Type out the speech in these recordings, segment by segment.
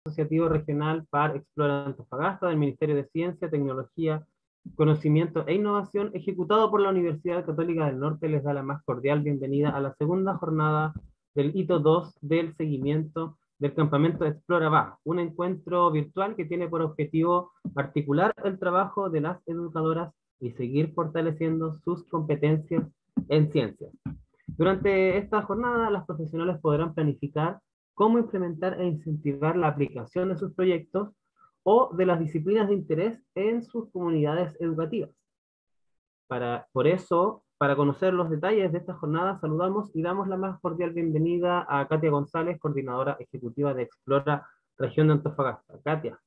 Asociativo Regional PAR Explora Antofagasta del Ministerio de Ciencia, Tecnología, Conocimiento e Innovación, ejecutado por la Universidad Católica del Norte, les da la más cordial bienvenida a la segunda jornada del hito 2 del seguimiento del campamento Explora Baja, un encuentro virtual que tiene por objetivo articular el trabajo de las educadoras y seguir fortaleciendo sus competencias en ciencias. Durante esta jornada, las profesionales podrán planificar cómo implementar e incentivar la aplicación de sus proyectos o de las disciplinas de interés en sus comunidades educativas. Por eso, para conocer los detalles de esta jornada, saludamos y damos la más cordial bienvenida a Katia González, coordinadora ejecutiva de Explora Región de Antofagasta. Katia.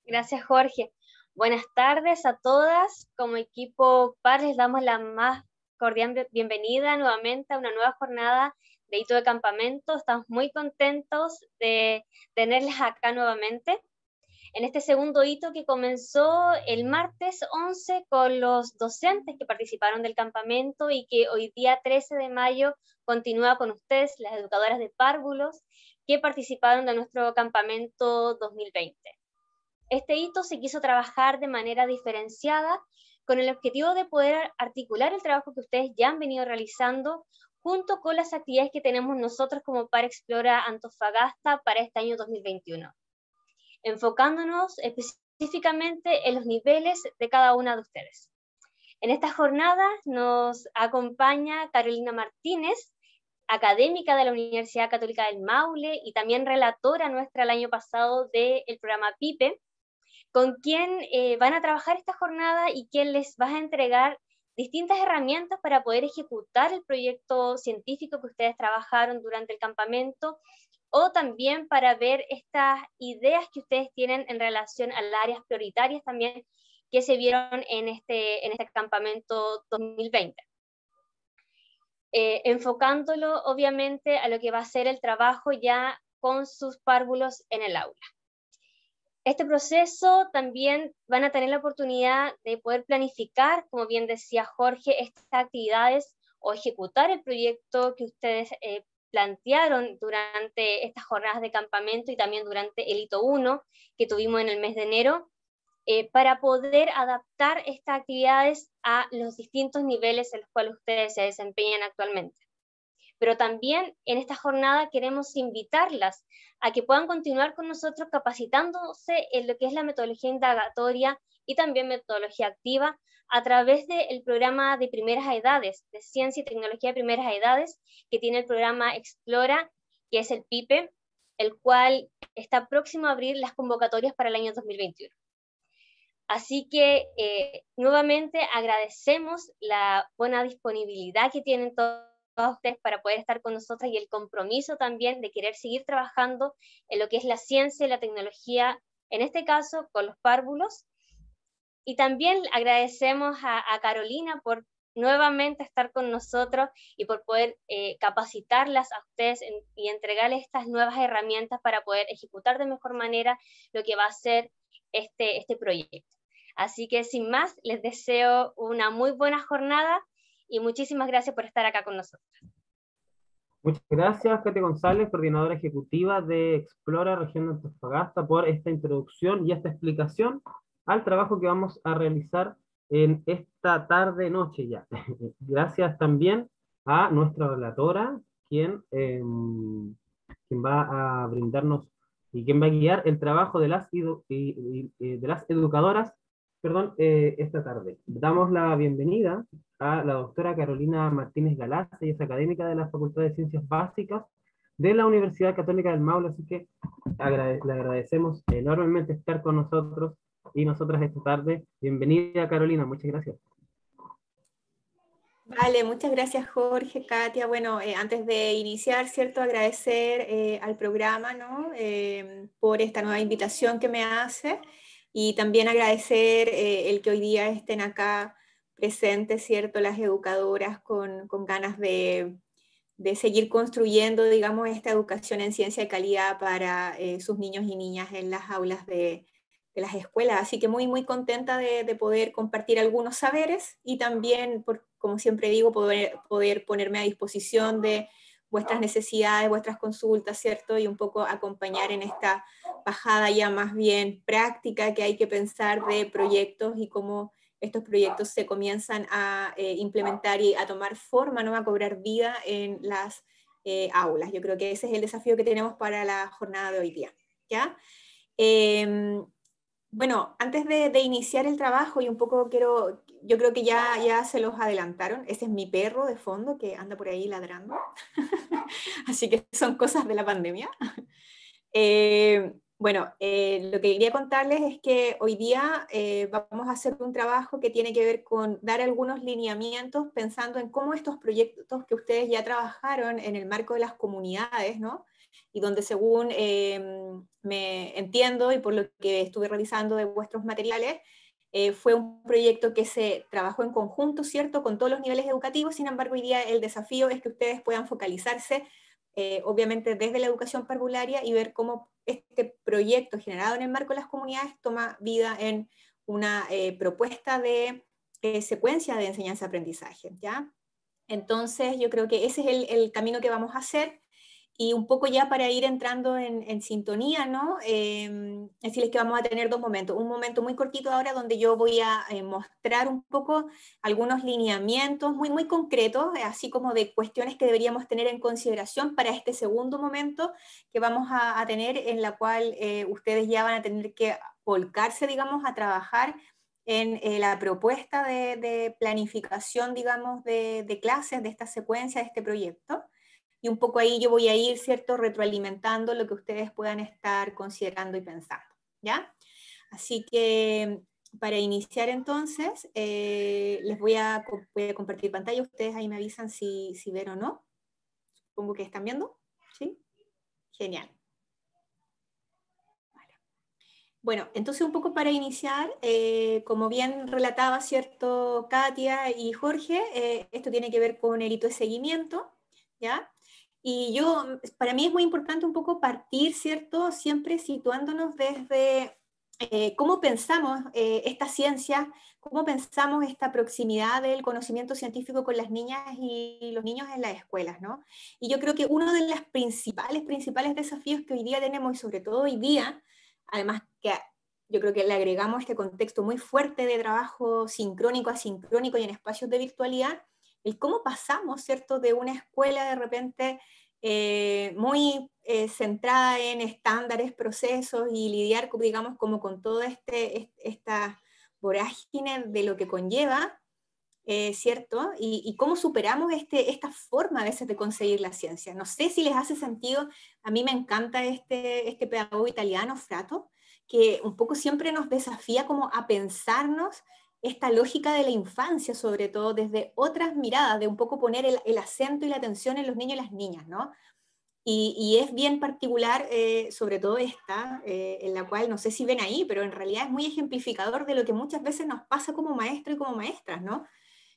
Gracias, Jorge. Buenas tardes a todas. Como equipo PAR les damos la más cordial bienvenida nuevamente a una nueva jornada de hito de campamento. Estamos muy contentos de tenerles acá nuevamente en este segundo hito que comenzó el martes 11 con los docentes que participaron del campamento y que hoy día 13 de mayo continúa con ustedes, las educadoras de párvulos que participaron de nuestro campamento 2020. Este hito se quiso trabajar de manera diferenciada con el objetivo de poder articular el trabajo que ustedes ya han venido realizando junto con las actividades que tenemos nosotros como PAR Explora Antofagasta para este año 2021, enfocándonos específicamente en los niveles de cada una de ustedes. En esta jornada nos acompaña Carolina Martínez, académica de la Universidad Católica del Maule y también relatora nuestra el año pasado del programa PIPE, con quien van a trabajar esta jornada y quien les va a entregar distintas herramientas para poder ejecutar el proyecto científico que ustedes trabajaron durante el campamento, o también para ver estas ideas que ustedes tienen en relación a las áreas prioritarias también que se vieron en este campamento 2020. Enfocándolo obviamente a lo que va a ser el trabajo ya con sus párvulos en el aula. Este proceso también van a tener la oportunidad de poder planificar, como bien decía Jorge, estas actividades o ejecutar el proyecto que ustedes plantearon durante estas jornadas de campamento y también durante el hito 1 que tuvimos en el mes de enero, para poder adaptar estas actividades a los distintos niveles en los cuales ustedes se desempeñan actualmente. Pero también en esta jornada queremos invitarlas a que puedan continuar con nosotros capacitándose en lo que es la metodología indagatoria y también metodología activa a través del programa de primeras edades, de Ciencia y Tecnología de Primeras Edades, que tiene el programa Explora, que es el PIPE, el cual está próximo a abrir las convocatorias para el año 2021. Así que nuevamente agradecemos la buena disponibilidad que tienen todos ustedes para poder estar con nosotras y el compromiso también de querer seguir trabajando en lo que es la ciencia y la tecnología, en este caso con los párvulos. Y también agradecemos a Carolina por nuevamente estar con nosotros y por poder capacitarlas a ustedes y entregarles estas nuevas herramientas para poder ejecutar de mejor manera lo que va a ser este proyecto. Así que sin más, les deseo una muy buena jornada y muchísimas gracias por estar acá con nosotros. Muchas gracias, Katia González, coordinadora ejecutiva de Explora Región de Antofagasta, por esta introducción y esta explicación al trabajo que vamos a realizar en esta tarde-noche ya. Gracias también a nuestra relatora, quien va a brindarnos y quien va a guiar el trabajo de las educadoras, esta tarde. Damos la bienvenida a la doctora Carolina Martínez Galaz, ella es académica de la Facultad de Ciencias Básicas de la Universidad Católica del Maule, así que le agradecemos enormemente estar con nosotros y nosotras esta tarde. Bienvenida, Carolina, muchas gracias. Vale, muchas gracias, Jorge, Katia. Bueno, antes de iniciar, ¿cierto? Agradecer al programa, ¿no? Por esta nueva invitación que me hace, y también agradecer el que hoy día estén acá presentes, ¿cierto? Las educadoras con ganas de seguir construyendo, digamos, esta educación en ciencia de calidad para sus niños y niñas en las aulas de las escuelas. Así que muy, muy contenta de poder compartir algunos saberes y también, como siempre digo, poder ponerme a disposición de vuestras necesidades, vuestras consultas, ¿cierto? Y un poco acompañar en esta bajada ya más bien práctica que hay que pensar de proyectos y cómo estos proyectos se comienzan a implementar y a tomar forma, ¿no? A cobrar vida en las aulas. Yo creo que ese es el desafío que tenemos para la jornada de hoy día, ¿ya? Bueno, antes de iniciar el trabajo, y un poco yo creo que ya se los adelantaron, ese es mi perro de fondo que anda por ahí ladrando, así que son cosas de la pandemia. Bueno, lo que quería contarles es que hoy día vamos a hacer un trabajo que tiene que ver con dar algunos lineamientos pensando en cómo estos proyectos que ustedes ya trabajaron en el marco de las comunidades, ¿no? Y donde según me entiendo y por lo que estuve revisando de vuestros materiales, fue un proyecto que se trabajó en conjunto, ¿cierto?, con todos los niveles educativos. Sin embargo, hoy día el desafío es que ustedes puedan focalizarse obviamente desde la educación parvularia y ver cómo este proyecto generado en el marco de las comunidades toma vida en una propuesta de secuencia de enseñanza-aprendizaje, ¿ya? Entonces yo creo que ese es el camino que vamos a hacer. Y un poco ya para ir entrando en sintonía, ¿no? Decirles que vamos a tener dos momentos. Un momento muy cortito ahora donde yo voy a mostrar un poco algunos lineamientos muy, muy concretos, así como de cuestiones que deberíamos tener en consideración para este segundo momento que vamos a tener, en la cual ustedes ya van a tener que volcarse, digamos, a trabajar en la propuesta de planificación, digamos, de clases, de esta secuencia, de este proyecto. Y un poco ahí yo voy a ir, ¿cierto?, retroalimentando lo que ustedes puedan estar considerando y pensando, ¿ya? Así que para iniciar entonces, les voy a compartir pantalla, ustedes ahí me avisan si ven o no. Supongo que están viendo, ¿sí? Genial. Vale. Bueno, entonces un poco para iniciar, como bien relataba, ¿cierto?, Katia y Jorge, esto tiene que ver con el hito de seguimiento, ¿ya? Y para mí es muy importante un poco partir, ¿cierto?, siempre situándonos desde cómo pensamos esta ciencia, cómo pensamos esta proximidad del conocimiento científico con las niñas y los niños en las escuelas, ¿no? Y yo creo que uno de los principales desafíos que hoy día tenemos, y sobre todo hoy día, además que yo creo que le agregamos este contexto muy fuerte de trabajo sincrónico, asincrónico y en espacios de virtualidad, el cómo pasamos, ¿cierto?, de una escuela de repente muy centrada en estándares, procesos y lidiar, digamos, como con toda esta vorágine de lo que conlleva, ¿cierto? Y cómo superamos esta forma a veces de conseguir la ciencia. No sé si les hace sentido, a mí me encanta este pedagogo italiano, Frato, que un poco siempre nos desafía como a pensarnos esta lógica de la infancia, sobre todo desde otras miradas, de un poco poner el acento y la atención en los niños y las niñas, ¿no? Y es bien particular, sobre todo esta, en la cual no sé si ven ahí, pero en realidad es muy ejemplificador de lo que muchas veces nos pasa como maestros y como maestras, ¿no?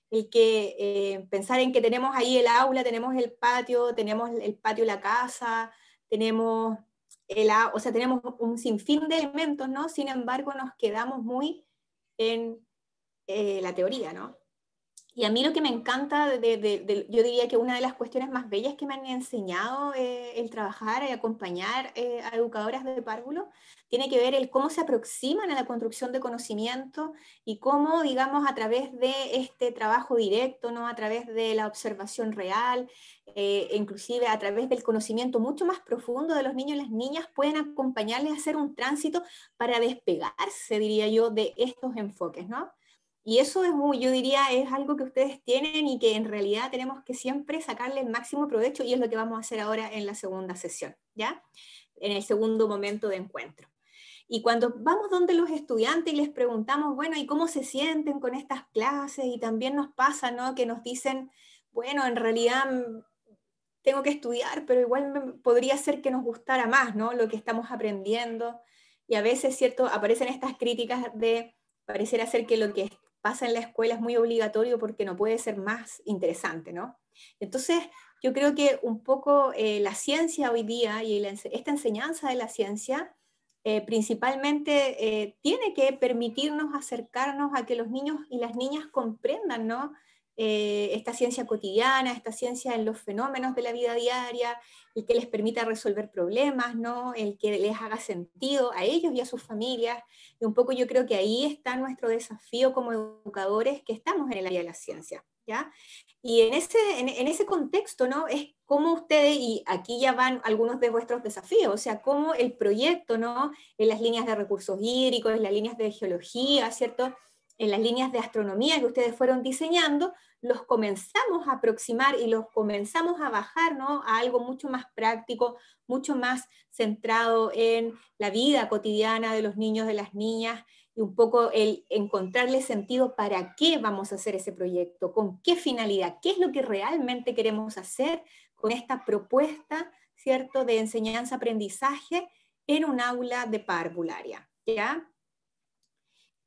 El que pensar en que tenemos ahí el aula, tenemos el patio de la casa, tenemos o sea, tenemos un sinfín de elementos, ¿no? Sin embargo, nos quedamos muy en la teoría, ¿no? Y a mí lo que me encanta, yo diría que una de las cuestiones más bellas que me han enseñado el trabajar y acompañar a educadoras de párvulo, tiene que ver el cómo se aproximan a la construcción de conocimiento y cómo, digamos, a través de este trabajo directo, ¿no?, a través de la observación real, inclusive a través del conocimiento mucho más profundo de los niños y las niñas, pueden acompañarles a hacer un tránsito para despegarse, diría yo, de estos enfoques, ¿no? Y eso es yo diría, es algo que ustedes tienen y que en realidad tenemos que siempre sacarle el máximo provecho, y es lo que vamos a hacer ahora en la segunda sesión, ¿ya? En el segundo momento de encuentro. Y cuando vamos donde los estudiantes y les preguntamos, bueno, ¿y cómo se sienten con estas clases? Y también nos pasa, ¿no?, que nos dicen, bueno, en realidad tengo que estudiar, pero igual podría ser que nos gustara más, ¿no?, lo que estamos aprendiendo. Y a veces, ¿cierto?, aparecen estas críticas de pareciera ser que lo que pasa en la escuela es muy obligatorio porque no puede ser más interesante, ¿no? Entonces, yo creo que un poco la ciencia hoy día y esta enseñanza de la ciencia principalmente tiene que permitirnos acercarnos a que los niños y las niñas comprendan, ¿no?, esta ciencia cotidiana, esta ciencia en los fenómenos de la vida diaria, el que les permita resolver problemas, ¿no? El que les haga sentido a ellos y a sus familias. Y un poco yo creo que ahí está nuestro desafío como educadores que estamos en el área de la ciencia, ¿ya? Y en ese contexto, ¿no? Es cómo ustedes, y aquí ya van algunos de vuestros desafíos, o sea, cómo el proyecto, ¿no? En las líneas de recursos hídricos, en las líneas de geología, ¿cierto? En las líneas de astronomía que ustedes fueron diseñando, los comenzamos a aproximar y los comenzamos a bajar, ¿no? A algo mucho más práctico, mucho más centrado en la vida cotidiana de los niños, de las niñas, y un poco el encontrarle sentido para qué vamos a hacer ese proyecto, con qué finalidad, qué es lo que realmente queremos hacer con esta propuesta, ¿cierto?, de enseñanza-aprendizaje en un aula de parvularia, ¿ya?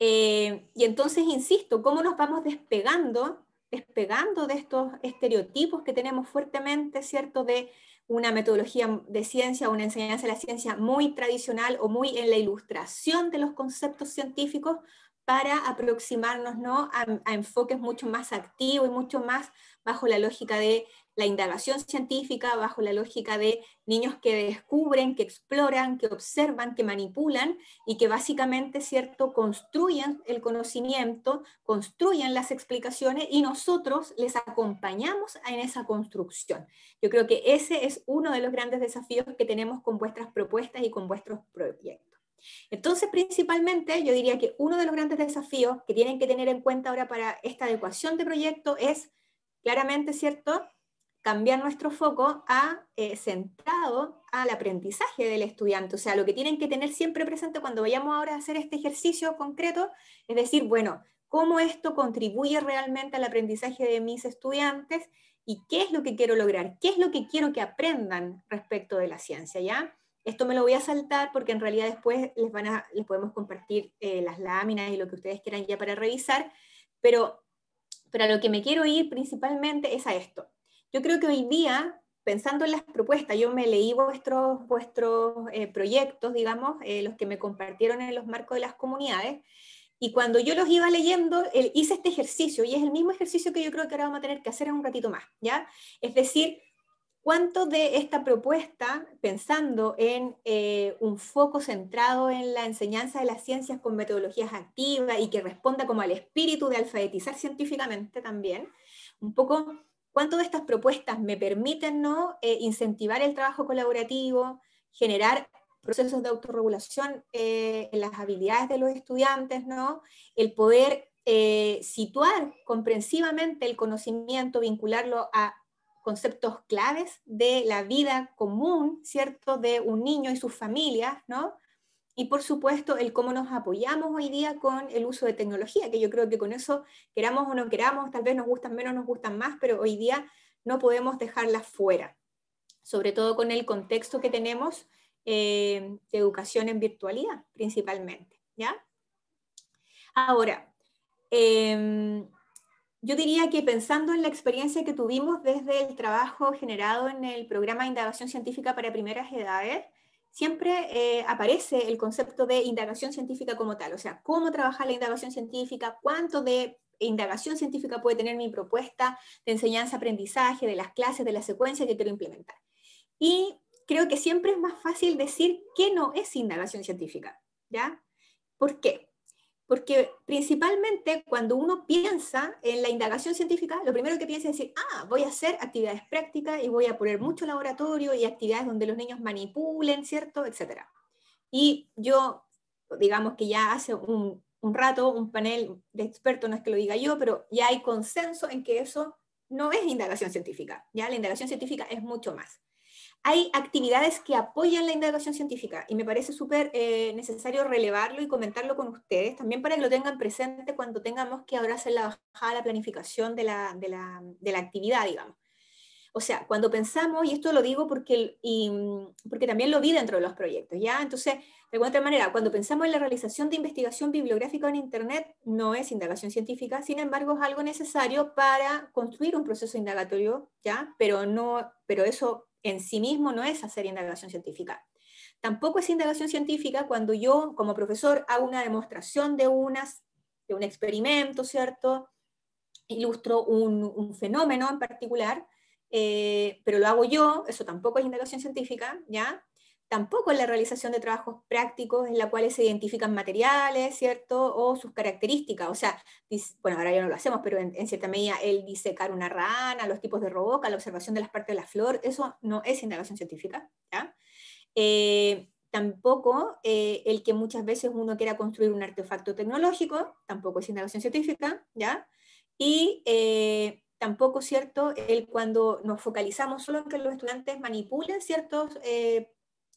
Y entonces, insisto, ¿cómo nos vamos despegando de estos estereotipos que tenemos fuertemente, ¿cierto?, de una metodología de ciencia, una enseñanza de la ciencia muy tradicional o muy en la ilustración de los conceptos científicos para aproximarnos, ¿no?, a enfoques mucho más activos y mucho más bajo la lógica de la indagación científica, bajo la lógica de niños que descubren, que exploran, que observan, que manipulan y que básicamente, ¿cierto?, construyen el conocimiento, construyen las explicaciones y nosotros les acompañamos en esa construcción. Yo creo que ese es uno de los grandes desafíos que tenemos con vuestras propuestas y con vuestros proyectos. Entonces, principalmente, yo diría que uno de los grandes desafíos que tienen que tener en cuenta ahora para esta adecuación de proyecto es, claramente, ¿cierto?, cambiar nuestro foco a centrado al aprendizaje del estudiante. O sea, lo que tienen que tener siempre presente cuando vayamos ahora a hacer este ejercicio concreto, es decir, bueno, ¿cómo esto contribuye realmente al aprendizaje de mis estudiantes? ¿Y qué es lo que quiero lograr? ¿Qué es lo que quiero que aprendan respecto de la ciencia? ¿Ya? Esto me lo voy a saltar porque en realidad después les podemos compartir las láminas y lo que ustedes quieran ya para revisar, pero a lo que me quiero ir principalmente es a esto. Yo creo que hoy día, pensando en las propuestas, yo me leí vuestros proyectos, digamos, los que me compartieron en los marcos de las comunidades, y cuando yo los iba leyendo, hice este ejercicio, y es el mismo ejercicio que yo creo que ahora vamos a tener que hacer en un ratito más, ¿ya? Es decir, ¿cuánto de esta propuesta, pensando en un foco centrado en la enseñanza de las ciencias con metodologías activas y que responda como al espíritu de alfabetizar científicamente también, un poco, cuánto de estas propuestas me permiten, ¿no?, incentivar el trabajo colaborativo, generar procesos de autorregulación en las habilidades de los estudiantes, ¿no?, el poder situar comprensivamente el conocimiento, vincularlo a conceptos claves de la vida común, ¿cierto?, de un niño y sus familias, ¿no? Y por supuesto, el cómo nos apoyamos hoy día con el uso de tecnología, que yo creo que con eso, queramos o no queramos, tal vez nos gustan menos, nos gustan más, pero hoy día no podemos dejarlas fuera, sobre todo con el contexto que tenemos de educación en virtualidad, principalmente, ¿ya? Ahora, yo diría que pensando en la experiencia que tuvimos desde el trabajo generado en el programa de indagación científica para primeras edades, siempre aparece el concepto de indagación científica como tal, o sea, cómo trabajar la indagación científica, cuánto de indagación científica puede tener mi propuesta de enseñanza-aprendizaje, de las clases, de la secuencia que quiero implementar. Y creo que siempre es más fácil decir qué no es indagación científica, ¿ya? ¿Por qué? Porque principalmente cuando uno piensa en la indagación científica, lo primero que piensa es decir, voy a hacer actividades prácticas y voy a poner mucho laboratorio y actividades donde los niños manipulen, ¿cierto?, etcétera. Y yo, digamos que ya hace un rato, un panel de expertos, no es que lo diga yo, pero ya hay consenso en que eso no es indagación científica, ¿ya? La indagación científica es mucho más. Hay actividades que apoyan la indagación científica y me parece súper necesario relevarlo y comentarlo con ustedes, también para que lo tengan presente cuando tengamos que ahora hacer la bajada, la planificación de la actividad, digamos. O sea, cuando pensamos, y esto lo digo porque también lo vi dentro de los proyectos, ¿ya? Entonces, de alguna otra manera, cuando pensamos en la realización de investigación bibliográfica en Internet, no es indagación científica, sin embargo, es algo necesario para construir un proceso indagatorio, ¿ya? Pero eso en sí mismo no es hacer indagación científica. Tampoco es indagación científica cuando yo, como profesor, hago una demostración de un experimento, ¿cierto?, ilustro un fenómeno en particular, pero lo hago yo, eso tampoco es indagación científica, ¿ya? Tampoco es la realización de trabajos prácticos en la cuales se identifican materiales, ¿cierto? O sus características, o sea, bueno, ahora ya no lo hacemos, pero en cierta medida el disecar una rana, los tipos de roca, la observación de las partes de la flor, eso no es indagación científica, ¿ya? Tampoco el que muchas veces uno quiera construir un artefacto tecnológico, tampoco es indagación científica, ¿ya? Y tampoco, ¿cierto?, cuando nos focalizamos solo en que los estudiantes manipulen ciertos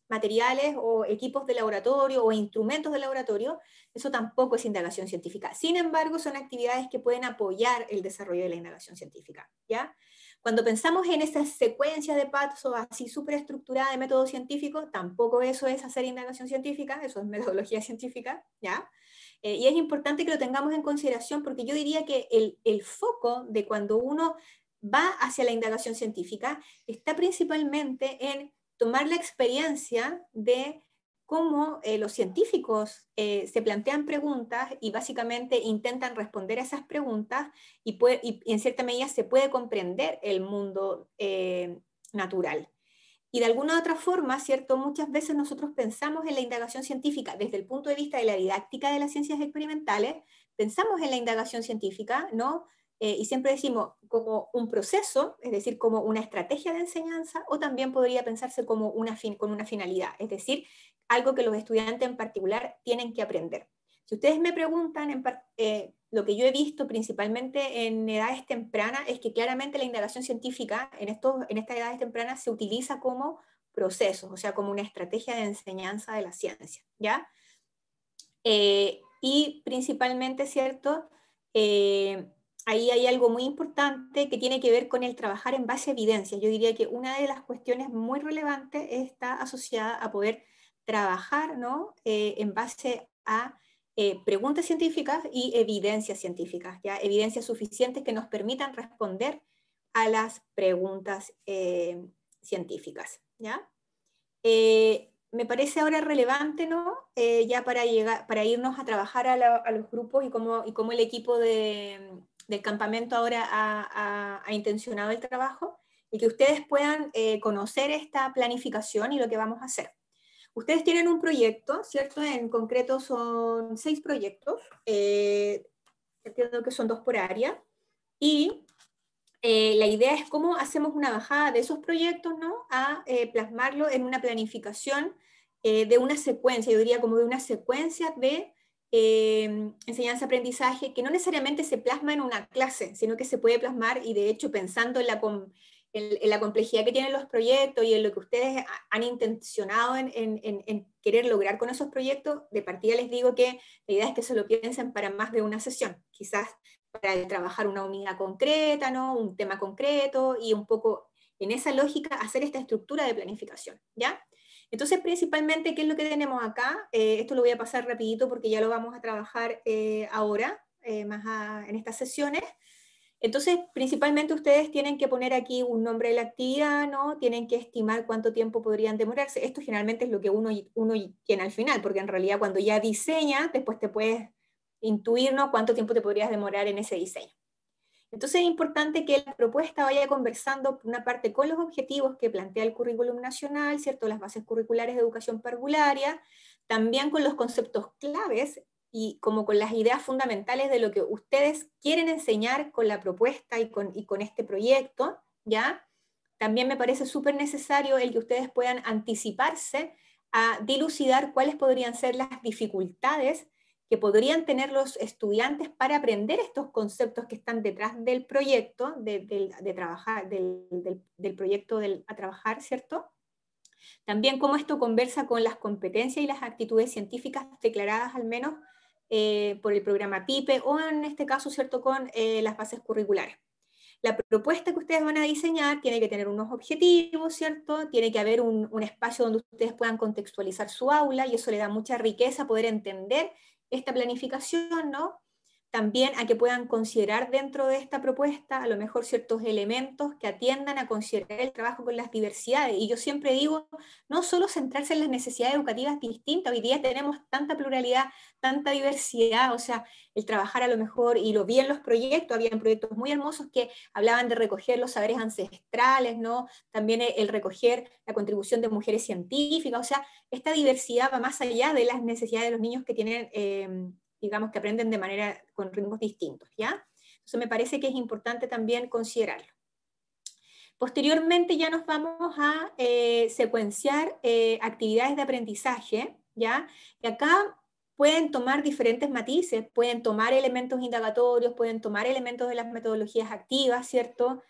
materiales o equipos de laboratorio o instrumentos de laboratorio, eso tampoco es indagación científica. Sin embargo, son actividades que pueden apoyar el desarrollo de la indagación científica, ¿ya? Cuando pensamos en esa secuencia de pasos así súper estructurada de método científico, tampoco eso es hacer indagación científica, eso es metodología científica, ¿ya? Y es importante que lo tengamos en consideración porque yo diría que el foco de cuando uno va hacia la indagación científica está principalmente en tomar la experiencia de cómo los científicos se plantean preguntas y básicamente intentan responder a esas preguntas y en cierta medida se puede comprender el mundo natural. Y de alguna otra forma, ¿cierto? Muchas veces nosotros pensamos en la indagación científica desde el punto de vista de la didáctica de las ciencias experimentales, pensamos en la indagación científica, ¿no? Y siempre decimos como un proceso, es decir, como una estrategia de enseñanza, o también podría pensarse como con una finalidad, es decir, algo que los estudiantes en particular tienen que aprender. Si ustedes me preguntan, lo que yo he visto principalmente en edades tempranas es que claramente la indagación científica en estas edades tempranas se utiliza como procesos, o sea, como una estrategia de enseñanza de la ciencia, ¿ya? Y principalmente, ¿cierto?, ahí hay algo muy importante que tiene que ver con el trabajar en base a evidencias. Yo diría que una de las cuestiones muy relevantes está asociada a poder trabajar, ¿no?, en base a preguntas científicas y evidencias científicas, ¿ya? Evidencias suficientes que nos permitan responder a las preguntas científicas, ¿ya? Me parece ahora relevante, ¿no?, ya para irnos a trabajar a los grupos y cómo el equipo del campamento ahora ha intencionado el trabajo, y que ustedes puedan conocer esta planificación y lo que vamos a hacer. Ustedes tienen un proyecto, ¿cierto? En concreto son 6 proyectos, entiendo que son 2 por área, y la idea es cómo hacemos una bajada de esos proyectos, ¿no?, a plasmarlo en una planificación de una secuencia, yo diría como de una secuencia de enseñanza-aprendizaje que no necesariamente se plasma en una clase, sino que se puede plasmar, y de hecho pensando en la complejidad que tienen los proyectos y en lo que ustedes han intencionado en querer lograr con esos proyectos, de partida les digo que la idea es que se lo piensen para más de una sesión, quizás para trabajar una unidad concreta, ¿no?, un tema concreto, y un poco en esa lógica hacer esta estructura de planificación, ¿ya? Entonces, principalmente, ¿qué es lo que tenemos acá? Esto lo voy a pasar rapidito porque ya lo vamos a trabajar ahora, en estas sesiones. Entonces, principalmente ustedes tienen que poner aquí un nombre de la actividad, ¿no? Tienen que estimar cuánto tiempo podrían demorarse. Esto generalmente es lo que uno tiene al final, porque en realidad cuando ya diseñas, después te puedes intuir, ¿no?, cuánto tiempo te podrías demorar en ese diseño. Entonces es importante que la propuesta vaya conversando, por una parte, con los objetivos que plantea el currículum nacional, ¿cierto?, las bases curriculares de educación parvularia, también con los conceptos claves y como con las ideas fundamentales de lo que ustedes quieren enseñar con la propuesta y con este proyecto, ¿ya? También me parece súper necesario el que ustedes puedan anticiparse a dilucidar cuáles podrían ser las dificultades que podrían tener los estudiantes para aprender estos conceptos que están detrás del proyecto, de trabajar, del proyecto a trabajar, ¿cierto? También cómo esto conversa con las competencias y las actitudes científicas declaradas al menos por el programa PIPE, o en este caso, ¿cierto?, con las bases curriculares. La propuesta que ustedes van a diseñar tiene que tener unos objetivos, ¿cierto? Tiene que haber un espacio donde ustedes puedan contextualizar su aula, y eso le da mucha riqueza poder entender esta planificación, ¿no? también a que puedan considerar dentro de esta propuesta a lo mejor ciertos elementos que atiendan a considerar el trabajo con las diversidades. Y yo siempre digo, no solo centrarse en las necesidades educativas distintas, hoy día tenemos tanta pluralidad, tanta diversidad, o sea, el trabajar a lo mejor, y lo vi en los proyectos, habían proyectos muy hermosos que hablaban de recoger los saberes ancestrales, ¿no? También el recoger la contribución de mujeres científicas, o sea, esta diversidad va más allá de las necesidades de los niños que tienen digamos que aprenden de manera con ritmos distintos, ¿ya? Entonces me parece que es importante también considerarlo. Posteriormente ya nos vamos a secuenciar actividades de aprendizaje, ¿ya? Y acá pueden tomar diferentes matices, pueden tomar elementos indagatorios, pueden tomar elementos de las metodologías activas, ¿cierto?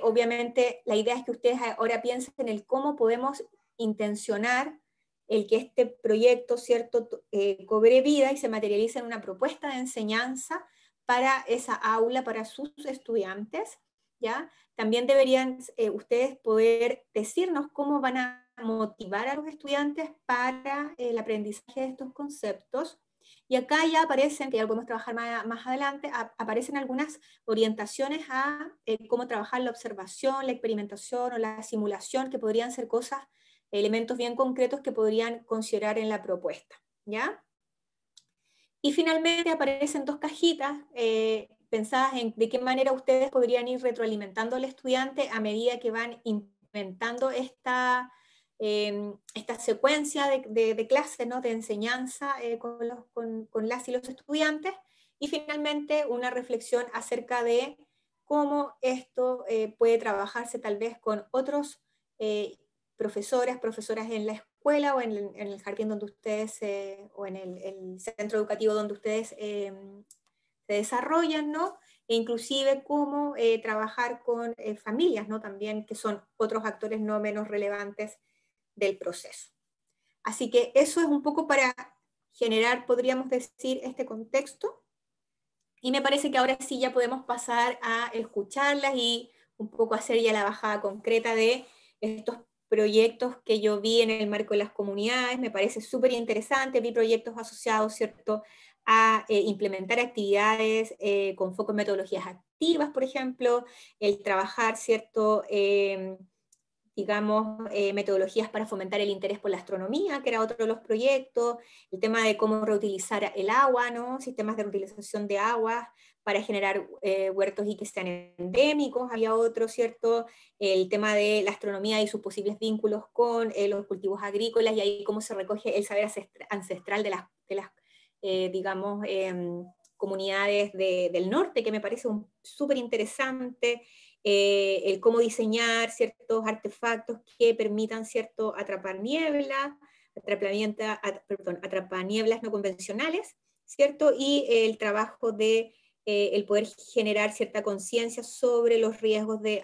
Obviamente la idea es que ustedes ahora piensen en el cómo podemos intencionar el que este proyecto, ¿cierto?, cobre vida y se materialice en una propuesta de enseñanza para esa aula, para sus estudiantes, ¿ya? También deberían ustedes poder decirnos cómo van a motivar a los estudiantes para el aprendizaje de estos conceptos. Y acá ya aparecen, que ya lo podemos trabajar más adelante, aparecen algunas orientaciones a cómo trabajar la observación, la experimentación o la simulación, que podrían ser cosas, elementos bien concretos que podrían considerar en la propuesta, ¿ya? Y finalmente aparecen dos cajitas pensadas en de qué manera ustedes podrían ir retroalimentando al estudiante a medida que van implementando esta secuencia de clases, ¿no?, de enseñanza con las y los estudiantes. Y finalmente una reflexión acerca de cómo esto puede trabajarse tal vez con otros profesoras en la escuela o en el jardín donde ustedes, o en el centro educativo donde ustedes se desarrollan, ¿no? E inclusive cómo trabajar con familias, ¿no?, también, que son otros actores no menos relevantes del proceso. Así que eso es un poco para generar, podríamos decir, este contexto. Y me parece que ahora sí ya podemos pasar a escucharlas y un poco hacer ya la bajada concreta de estos proyectos que yo vi en el marco de las comunidades. Me parece súper interesante, vi proyectos asociados, ¿cierto?, a implementar actividades con foco en metodologías activas, por ejemplo, el trabajar, ¿cierto?, digamos, metodologías para fomentar el interés por la astronomía, que era otro de los proyectos, el tema de cómo reutilizar el agua, ¿no?, sistemas de reutilización de aguas para generar huertos y que sean endémicos, había otro, ¿cierto?, el tema de la astronomía y sus posibles vínculos con los cultivos agrícolas, y ahí cómo se recoge el saber ancestral de las digamos, comunidades del norte, que me parece súper interesante, el cómo diseñar ciertos artefactos que permitan, ¿cierto?, atrapar niebla, atrapanieblas no convencionales, ¿cierto? Y el trabajo de el poder generar cierta conciencia sobre los riesgos de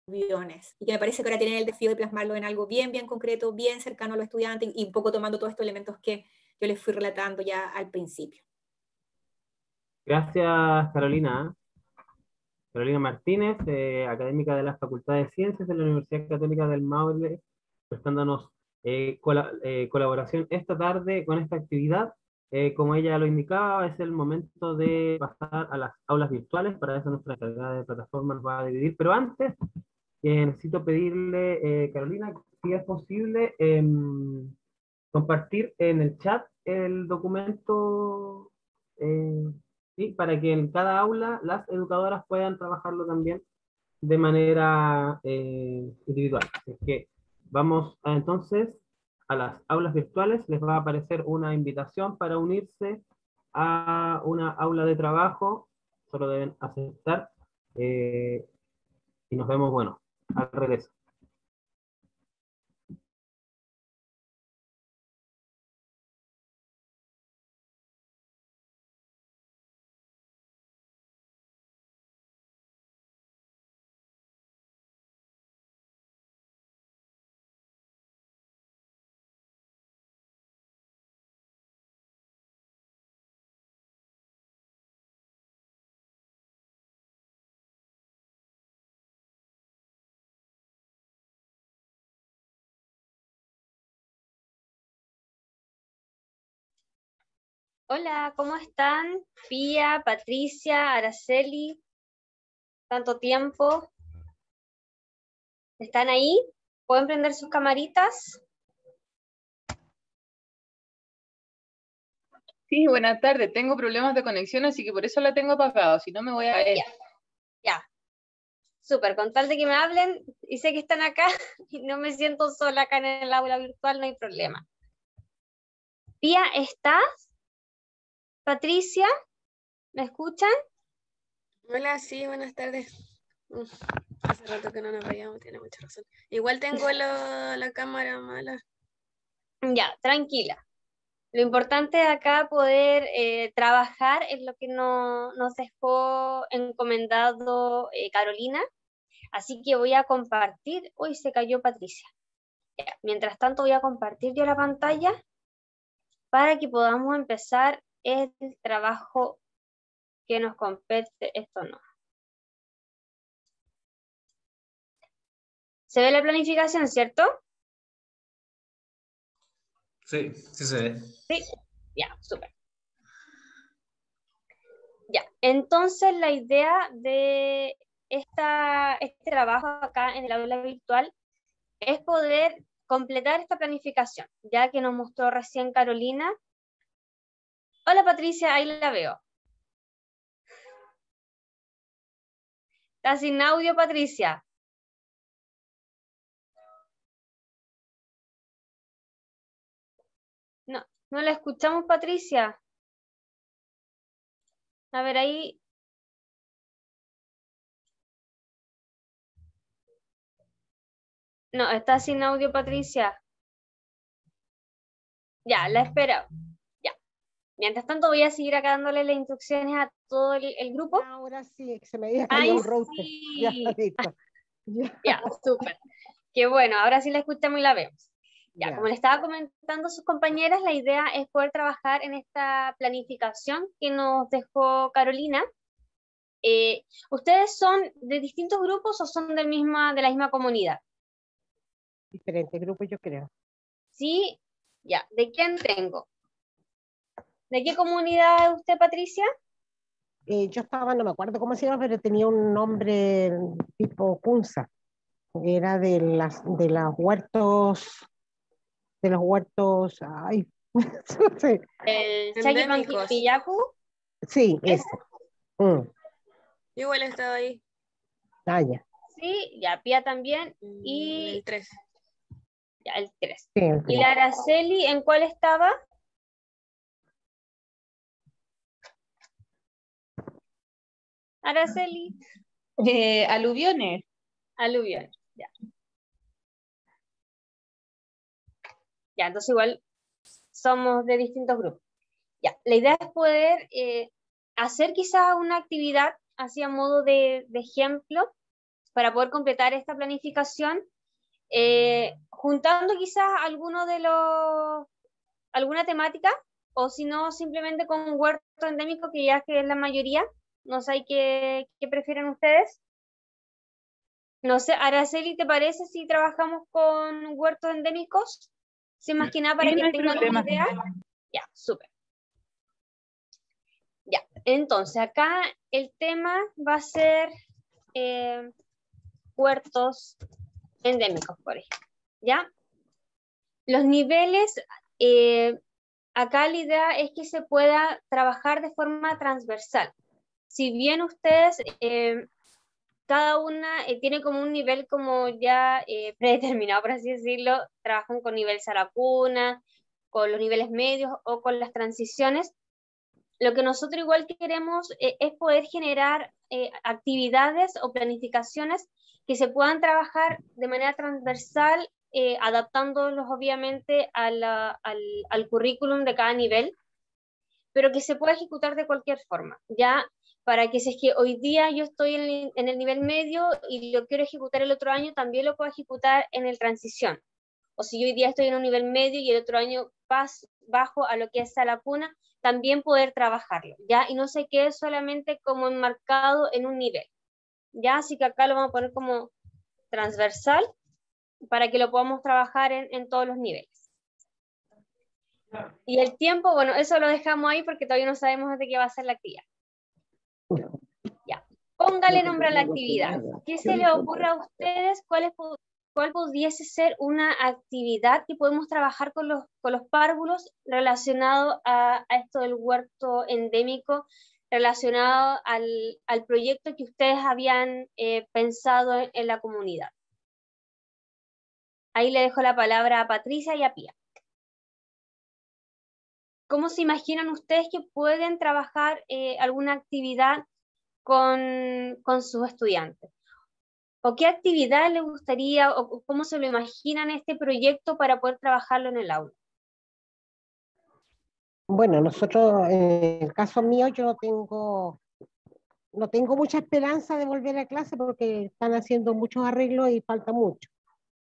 aviones, y que me parece que ahora tienen el desafío de plasmarlo en algo bien, bien concreto, bien cercano a los estudiantes, y un poco tomando todos estos elementos que yo les fui relatando ya al principio. Gracias, Carolina. Carolina Martínez, académica de la Facultad de Ciencias de la Universidad Católica del Maule, prestándonos colaboración esta tarde con esta actividad. Como ella lo indicaba, es el momento de pasar a las aulas virtuales. Para eso nuestra encargada de plataforma nos va a dividir, pero antes necesito pedirle, Carolina, si es posible compartir en el chat el documento, ¿sí?, para que en cada aula las educadoras puedan trabajarlo también de manera individual. Así que vamos entonces a las aulas virtuales. Les va a aparecer una invitación para unirse a una aula de trabajo. Solo deben aceptar y nos vemos, bueno, al regreso. Hola, ¿cómo están? Pía, Patricia, Araceli, tanto tiempo. ¿Están ahí? ¿Pueden prender sus camaritas? Sí, buenas tardes. Tengo problemas de conexión, así que por eso la tengo apagado. Si no, me voy a ver. Ya. Súper, con tal de que me hablen y sé que están acá y no me siento sola acá en el aula virtual, no hay problema. Pía, ¿estás? Patricia, ¿me escuchan? Hola, sí, buenas tardes. Hace rato que no nos veíamos, tiene mucha razón. Igual tengo la cámara mala. Ya, tranquila. Lo importante es acá poder trabajar en lo que nos dejó encomendado Carolina. Así que voy a compartir. Uy, se cayó Patricia. Ya, mientras tanto voy a compartir yo la pantalla para que podamos empezar el trabajo que nos compete. Esto no. ¿Se ve la planificación, cierto? Sí, sí se ve. Sí, ya, súper. Ya, entonces la idea de este trabajo acá en el aula virtual es poder completar esta planificación, ya que nos mostró recién Carolina. Hola Patricia, ahí la veo. ¿Está sin audio, Patricia? No, no la escuchamos, Patricia. A ver, ahí. No, está sin audio, Patricia. Ya, la espero. Ya. Mientras tanto, voy a seguir acá dándole las instrucciones a todo el grupo. Ahora sí, se me había ¡Ay, caído el router. sí! Ya, listo. Ya. Ya, súper. Qué bueno, ahora sí la escuchamos y la vemos. Ya, Ya. como le estaba comentando a sus compañeras, la idea es poder trabajar en esta planificación que nos dejó Carolina. ¿Ustedes son de distintos grupos o son de la misma comunidad? Diferentes grupos, yo creo. Sí, ya. ¿De quién tengo? ¿De qué comunidad es usted, Patricia? Yo estaba, no me acuerdo cómo se llama, pero tenía un nombre tipo Kunza. Era de los huertos, ay, no sé. El Endémicos. Chaquipanquiyacu. Sí, ese. Mm. Igual estaba ahí. Ah, ya. Sí, ya, Pía también. El Y 3. ya, el 3. Sí, el ¿Y tres. la Araceli en cuál estaba? Araceli. Aluviones. Aluvión. Ya. Ya, entonces igual somos de distintos grupos. Ya, la idea es poder hacer quizás una actividad así a modo de ejemplo para poder completar esta planificación, juntando quizás alguna temática, o si no, simplemente con un huerto endémico, que ya que es la mayoría. No sé qué prefieren ustedes. No sé, Araceli, ¿te parece si trabajamos con huertos endémicos? Sin más que nada para Sí, que no hay tengan problema. una idea. Ya, súper. Ya, entonces acá el tema va a ser huertos endémicos, por ejemplo. ¿Ya? Los niveles, acá la idea es que se pueda trabajar de forma transversal. Si bien ustedes, cada una tiene como un nivel como ya predeterminado, por así decirlo, trabajan con nivel Saracuna, con los niveles medios o con las transiciones. Lo que nosotros igual queremos es poder generar actividades o planificaciones que se puedan trabajar de manera transversal, adaptándolos obviamente al currículum de cada nivel, pero que se pueda ejecutar de cualquier forma, ya para que si es que hoy día yo estoy en el nivel medio y lo quiero ejecutar el otro año, también lo puedo ejecutar en el transición. O si yo hoy día estoy en un nivel medio y el otro año bajo a lo que es la cuna, también poder trabajarlo, ¿ya? Y no se quede solamente como enmarcado en un nivel, ¿ya? Así que acá lo vamos a poner como transversal para que lo podamos trabajar en todos los niveles. Y el tiempo, bueno, eso lo dejamos ahí porque todavía no sabemos de qué va a ser la actividad. Ya. Póngale nombre a la actividad. ¿Qué se les ocurre a ustedes? ¿Cuál pudiese ser una actividad que podemos trabajar con los párvulos relacionado a esto del huerto endémico, relacionado al proyecto que ustedes habían pensado en la comunidad? Ahí le dejo la palabra a Patricia y a Pía. ¿Cómo se imaginan ustedes que pueden trabajar alguna actividad con sus estudiantes? ¿O qué actividad les gustaría o cómo se lo imaginan este proyecto para poder trabajarlo en el aula? Bueno, nosotros, en el caso mío, yo no tengo mucha esperanza de volver a clase porque están haciendo muchos arreglos y falta mucho.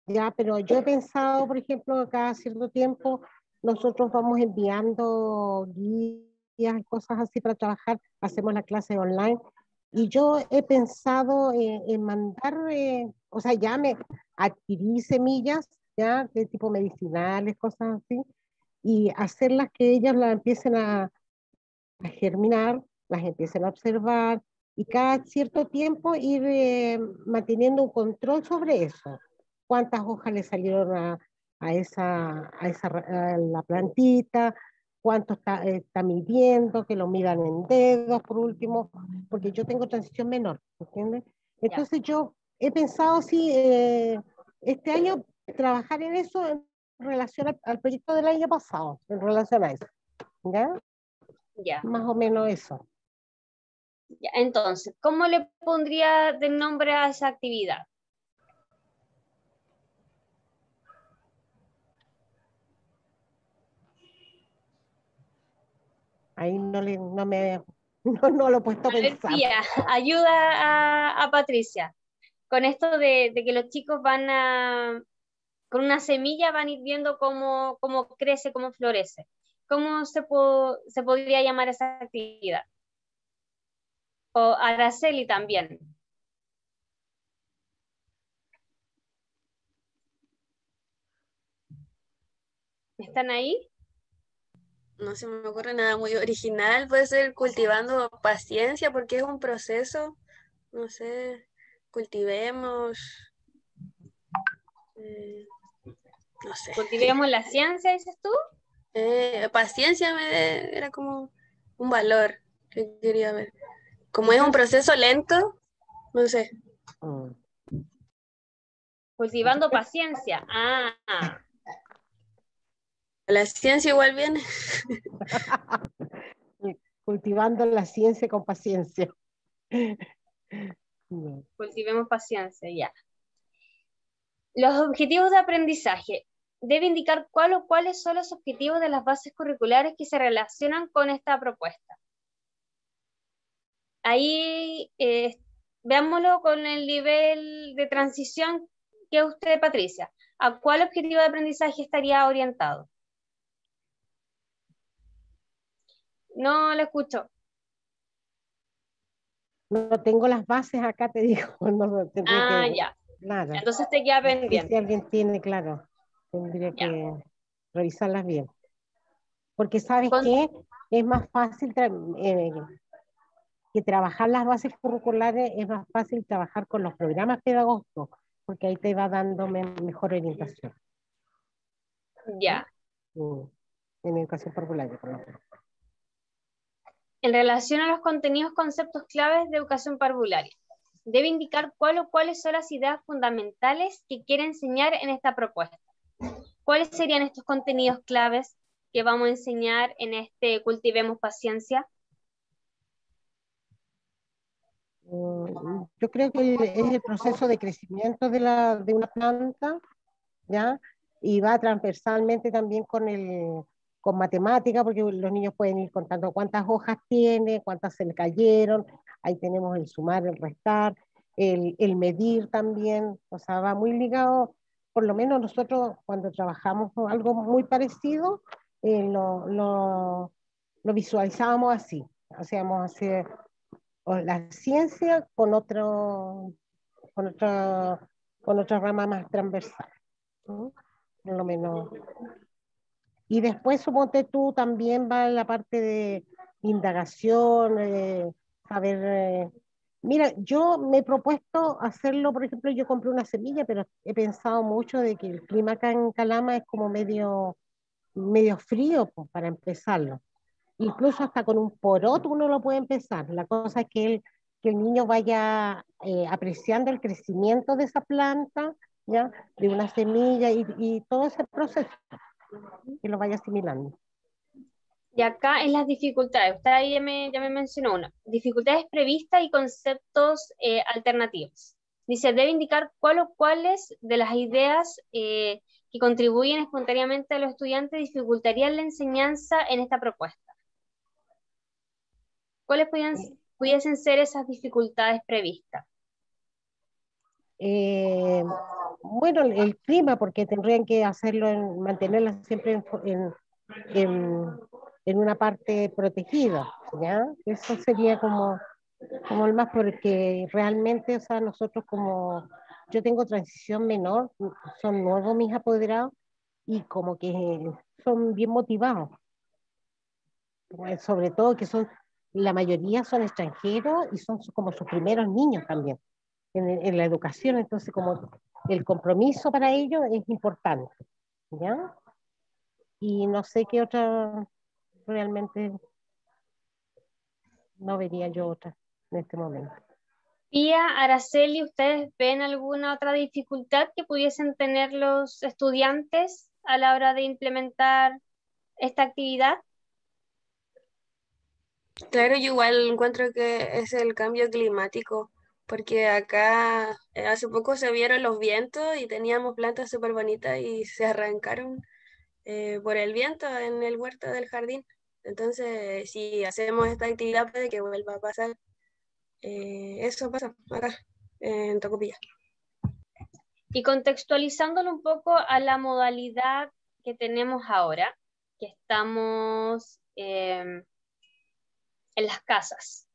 Ya, pero yo he pensado, por ejemplo, cada cierto tiempo nosotros vamos enviando guías y cosas así para trabajar, hacemos la clase online. Y yo he pensado en mandar, o sea, ya me adquirí semillas, ya, de tipo medicinales, cosas así, y hacerlas que ellas las empiecen a germinar, las empiecen a observar, y cada cierto tiempo ir manteniendo un control sobre eso. Cuántas hojas le salieron a la plantita, cuánto está midiendo, que lo midan en dedos por último, porque yo tengo transición menor, ¿entiendes? Entonces yo he pensado así, este año trabajar en eso en relación al proyecto del año pasado, en relación a eso, ¿ya? Ya. Más o menos eso. Ya, entonces, ¿cómo le pondría de nombre a esa actividad? Ahí no lo he puesto a A ver, pensar. Pía, ayuda a Patricia. Con esto de que los chicos con una semilla van a ir viendo cómo crece, cómo florece. ¿Cómo se podría llamar esa actividad? O Araceli también. ¿Están ahí? No se me ocurre nada muy original. Puede ser cultivando paciencia porque es un proceso. No sé, cultivemos. No sé. Cultivemos la ciencia, dices tú. Paciencia era como un valor que quería ver. Como es un proceso lento, no sé. Mm. Cultivando paciencia. Ah, La ciencia igual viene. Cultivando la ciencia con paciencia. No. cultivemos paciencia, ya. Los objetivos de aprendizaje. Debe indicar cuál o cuáles son los objetivos de las bases curriculares que se relacionan con esta propuesta. Ahí veámoslo con el nivel de transición que usted, Patricia. ¿A cuál objetivo de aprendizaje estaría orientado? No lo escucho. No tengo las bases acá, te digo. No, tendría Ah, que, ya. claro. Entonces te queda Si pendiente. alguien tiene, claro, tendría Ya. que revisarlas bien. Porque ¿sabes Con- qué? Es más fácil que trabajar las bases curriculares, es más fácil trabajar con los programas pedagógicos, porque ahí te va dando mejor orientación. ya. En educación popular, por lo menos. En relación a los contenidos, conceptos claves de educación parvularia, debe indicar cuál o cuáles son las ideas fundamentales que quiere enseñar en esta propuesta. ¿Cuáles serían estos contenidos claves que vamos a enseñar en este Cultivemos Paciencia? Yo creo que es el proceso de crecimiento de una planta, ¿ya? Y va transversalmente también con matemática, porque los niños pueden ir contando cuántas hojas tiene, cuántas se le cayeron, ahí tenemos el sumar, el restar, el medir también, o sea, va muy ligado, por lo menos nosotros cuando trabajamos con algo muy parecido, lo visualizábamos así, hacíamos así, o la ciencia con con otra rama más transversal, ¿no? Por lo menos Y después, suponte tú, también va la parte de indagación, saber... Mira, yo me he propuesto hacerlo, por ejemplo, yo compré una semilla, pero he pensado mucho de que el clima acá en Calama es como medio frío pues, para empezarlo. Incluso hasta con un poroto uno lo puede empezar. La cosa es que el niño vaya apreciando el crecimiento de esa planta, ¿ya? De una semilla y todo ese proceso, que lo vaya asimilando. Y acá en las dificultades, usted ahí ya me mencionó una, dificultades previstas y conceptos alternativos. Dice, debe indicar cuál o cuáles de las ideas que contribuyen espontáneamente a los estudiantes dificultarían la enseñanza en esta propuesta. ¿Cuáles pudiesen ser esas dificultades previstas? Bueno, el clima, porque tendrían que hacerlo, mantenerla siempre en una parte protegida, ¿ya? Eso sería como el más, porque realmente, o sea, nosotros como, yo tengo transición menor, son nuevos mis apoderados, y como que son bien motivados, sobre todo que la mayoría son extranjeros y son como sus primeros niños también en la educación, entonces como el compromiso para ellos es importante, ¿ya? Y no sé qué otra, realmente no vería yo otra en este momento. Pía, Araceli, ¿ustedes ven alguna otra dificultad que pudiesen tener los estudiantes a la hora de implementar esta actividad? Claro, yo igual encuentro que es el cambio climático, porque acá hace poco se vieron los vientos y teníamos plantas súper bonitas y se arrancaron por el viento en el huerto del jardín. Entonces, si hacemos esta actividad puede que vuelva a pasar. Eso pasa acá, en Tocopilla. Y contextualizándolo un poco a la modalidad que tenemos ahora, que estamos en las casas,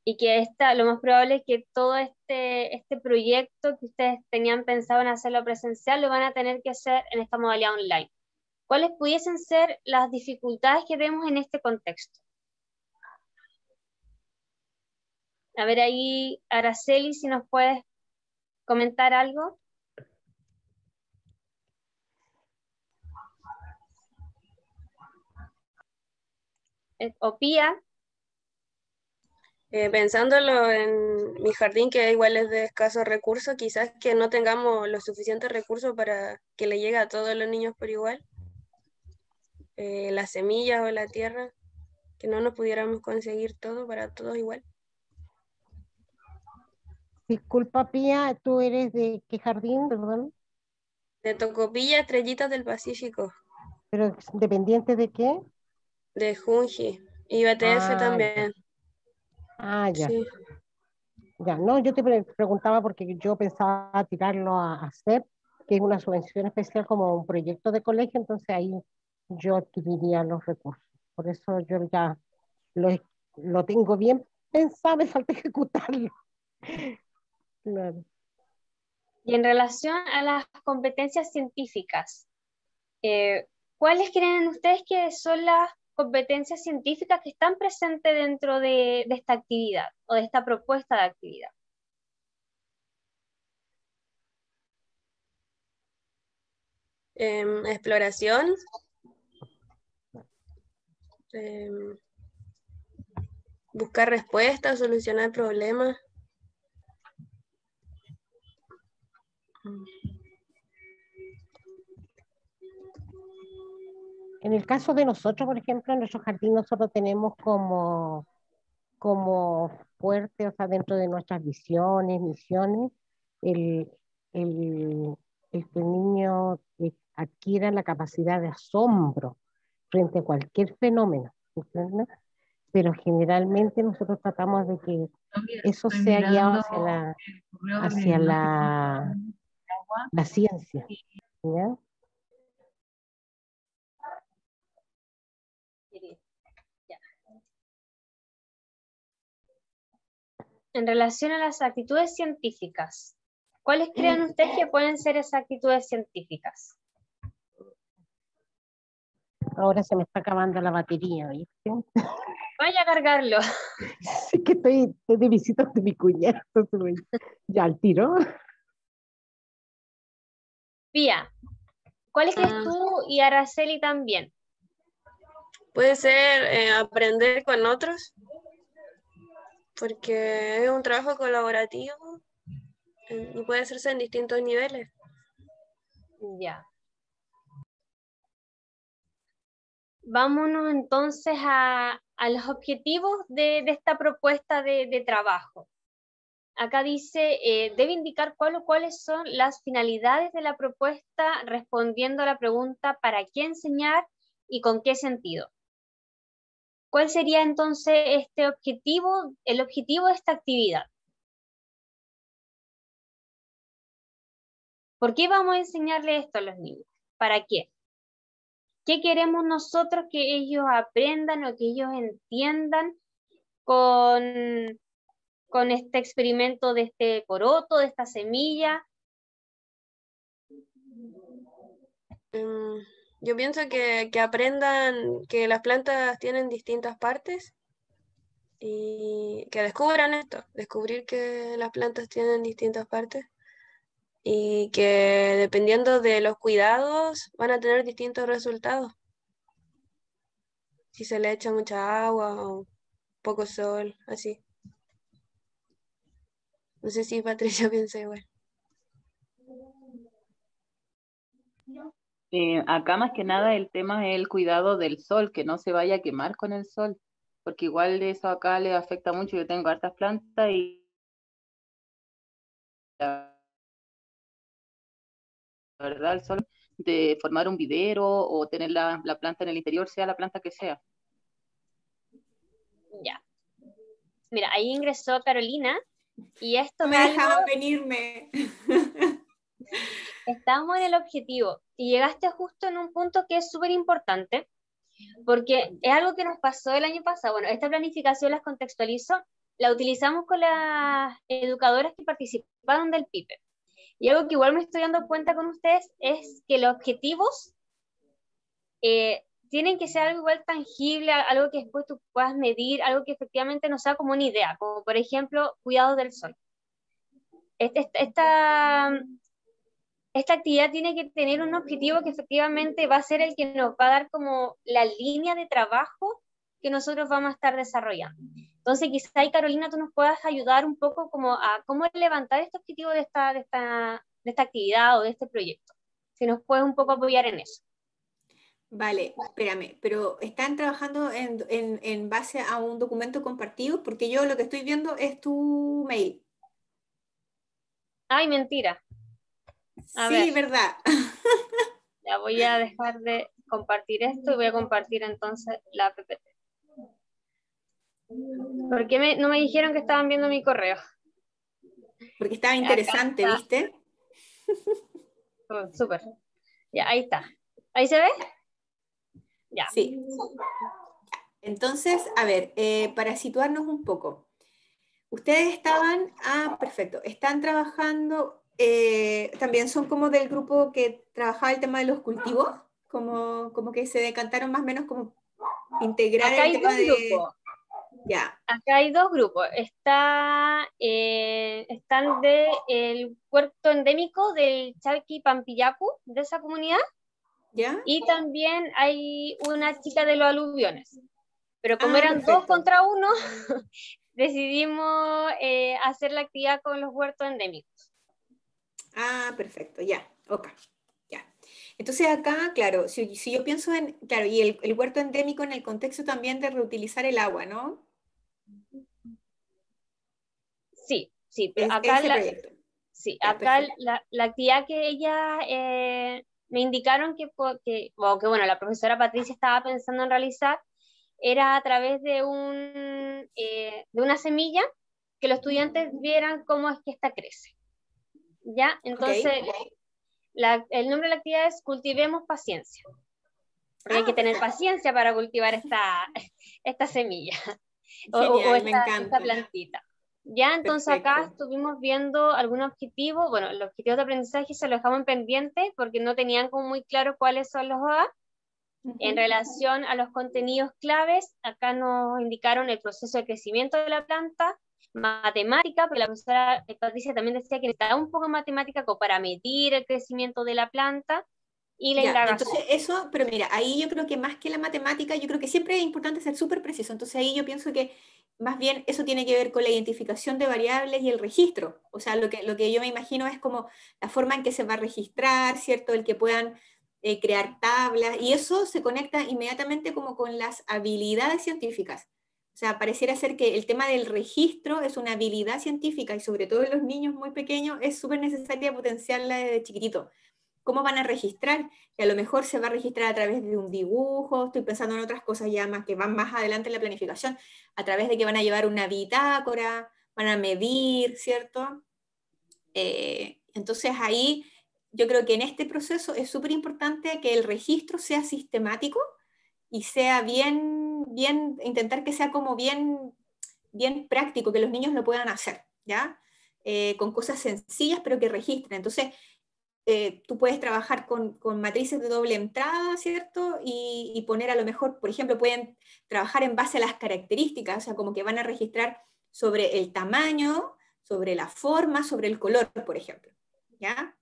y que lo más probable es que todo este proyecto que ustedes tenían pensado en hacerlo presencial lo van a tener que hacer en esta modalidad online. ¿Cuáles pudiesen ser las dificultades que vemos en este contexto? A ver ahí, Araceli, si nos puedes comentar algo. O Pía. Pensándolo en mi jardín, que igual es de escasos recursos, quizás que no tengamos los suficientes recursos para que le llegue a todos los niños por igual. Las semillas o la tierra, que no nos pudiéramos conseguir todo para todos igual. Disculpa, Pía, ¿tú eres de qué jardín, perdón? De Tocopilla, Estrellitas del Pacífico, ¿Pero dependiente de qué? de Junji y BTF también. Ya. Sí. Ya, no, yo te preguntaba porque yo pensaba tirarlo a CEP, que es una subvención especial como un proyecto de colegio, entonces ahí yo adquiriría los recursos. Por eso yo ya lo tengo bien pensado, me falta ejecutarlo. Claro. Y en relación a las competencias científicas, ¿cuáles creen ustedes que son las competencias científicas que están presentes dentro de esta actividad o de esta propuesta de actividad? Exploración, buscar respuestas, solucionar problemas. En el caso de nosotros, por ejemplo, en nuestro jardín nosotros tenemos como fuerte, o sea, dentro de nuestras visiones, misiones, el, el, el que el niño adquiera la capacidad de asombro frente a cualquier fenómeno, ¿entiendes? Pero generalmente nosotros tratamos de que eso sea guiado hacia la ciencia, ¿ya? En relación a las actitudes científicas, ¿cuáles creen ustedes que pueden ser esas actitudes científicas? Ahora se me está acabando la batería, ¿viste? Vaya a cargarlo. Sí que estoy de visita de mi cuñado. Ya al tiro. Pía, ¿cuál crees tú y Araceli también? Puede ser aprender con otros, porque es un trabajo colaborativo y puede hacerse en distintos niveles. Ya. Vámonos entonces a los objetivos de esta propuesta de trabajo. Acá dice, debe indicar cuáles son las finalidades de la propuesta respondiendo a la pregunta ¿para qué enseñar y con qué sentido? ¿Cuál sería entonces el objetivo de esta actividad? ¿Por qué vamos a enseñarle esto a los niños? ¿Para qué? ¿Qué queremos nosotros que ellos aprendan o que ellos entiendan con este experimento de este poroto, de esta semilla? Yo pienso que aprendan que las plantas tienen distintas partes y que descubran esto, descubrir que las plantas tienen distintas partes y que dependiendo de los cuidados van a tener distintos resultados. Si se le echa mucha agua o poco sol, así. No sé si Patricia piensa igual. Acá más que nada el tema es el cuidado del sol, que no se vaya a quemar con el sol, porque igual eso acá le afecta mucho. Yo tengo hartas plantas y la verdad el sol de formar un vivero o tener la planta en el interior, sea la planta que sea. Ya. Mira, ahí ingresó Carolina y esto No me dejaban venirme. Estamos en el objetivo y llegaste justo en un punto que es súper importante porque es algo que nos pasó el año pasado. Bueno, esta planificación, las contextualizo, la utilizamos con las educadoras que participaron del PIPE. Y algo que igual me estoy dando cuenta con ustedes es que los objetivos tienen que ser algo igual tangible, algo que después tú puedas medir, algo que efectivamente no sea como una idea, como por ejemplo, cuidados del sol. Esta actividad tiene que tener un objetivo que efectivamente va a ser el que nos va a dar como la línea de trabajo que nosotros vamos a estar desarrollando. Entonces, quizá ahí, Carolina, tú nos puedas ayudar un poco como a cómo levantar este objetivo de esta actividad o de este proyecto. Si nos puedes un poco apoyar en eso. Vale, espérame, pero ¿están trabajando en base a un documento compartido? Porque yo lo que estoy viendo es tu mail. Ay, mentira. Sí, verdad. Ya voy a dejar de compartir esto y voy a compartir entonces la PPT. ¿Por qué no me dijeron que estaban viendo mi correo? Porque estaba interesante, ¿viste? Oh, súper. Ya, ahí está. ¿Ahí se ve? Ya. Sí. Entonces, a ver, para situarnos un poco. Ustedes estaban, perfecto, están trabajando, también son como del grupo que trabajaba el tema de los cultivos, como que se decantaron más o menos como integrar Acá el hay tema dos de... grupos. Ya. Acá hay dos grupos. Están del huerto endémico del Chalqui Pampillacu, de esa comunidad. ¿Ya? Y también hay una chica de los aluviones. Pero como eran perfecto. 2 contra 1, decidimos hacer la actividad con los huertos endémicos. Perfecto, ya, ok, ya. Entonces acá, claro, si yo pienso en, claro, y el huerto endémico en el contexto también de reutilizar el agua, ¿no? Sí, pero acá, ese proyecto. Sí, Ya, acá la actividad que ella me indicaron que bueno, la profesora Patricia estaba pensando en realizar era a través de una semilla que los estudiantes vieran cómo es que esta crece. ¿Ya? Entonces, el nombre de la actividad es Cultivemos Paciencia. Porque hay que tener paciencia para cultivar esta semilla. Genial, me encanta. Esta plantita. Ya, entonces acá estuvimos viendo algunos objetivos. Bueno, los objetivos de aprendizaje se los dejamos en pendiente porque no tenían como muy claro cuáles son los OA. En relación a los contenidos claves, acá nos indicaron el proceso de crecimiento de la planta, matemática, porque la profesora Patricia también decía que necesitaba un poco de matemática como para medir el crecimiento de la planta, y la Ya, indagación. entonces eso, pero mira, ahí yo creo que más que la matemática, yo creo que siempre es importante ser súper preciso. Entonces ahí yo pienso que más bien eso tiene que ver con la identificación de variables y el registro. O sea, lo que yo me imagino es como la forma en que se va a registrar, ¿cierto? El que puedan crear tablas, y eso se conecta inmediatamente como con las habilidades científicas. O sea, pareciera ser que el tema del registro es una habilidad científica y sobre todo en los niños muy pequeños es súper necesaria potenciarla desde chiquitito. ¿Cómo van a registrar? Que a lo mejor se va a registrar a través de un dibujo, estoy pensando en otras cosas ya más que van más adelante en la planificación, a través de que van a llevar una bitácora, van a medir, ¿cierto? Entonces ahí yo creo que en este proceso es súper importante que el registro sea sistemático y sea intentar que sea como bien práctico, que los niños lo puedan hacer, ¿ya? Con cosas sencillas pero que registren. Entonces, tú puedes trabajar con matrices de doble entrada, ¿cierto? Y poner a lo mejor, por ejemplo, pueden trabajar en base a las características, o sea, como que van a registrar sobre el tamaño, sobre la forma, sobre el color, por ejemplo, ¿ya?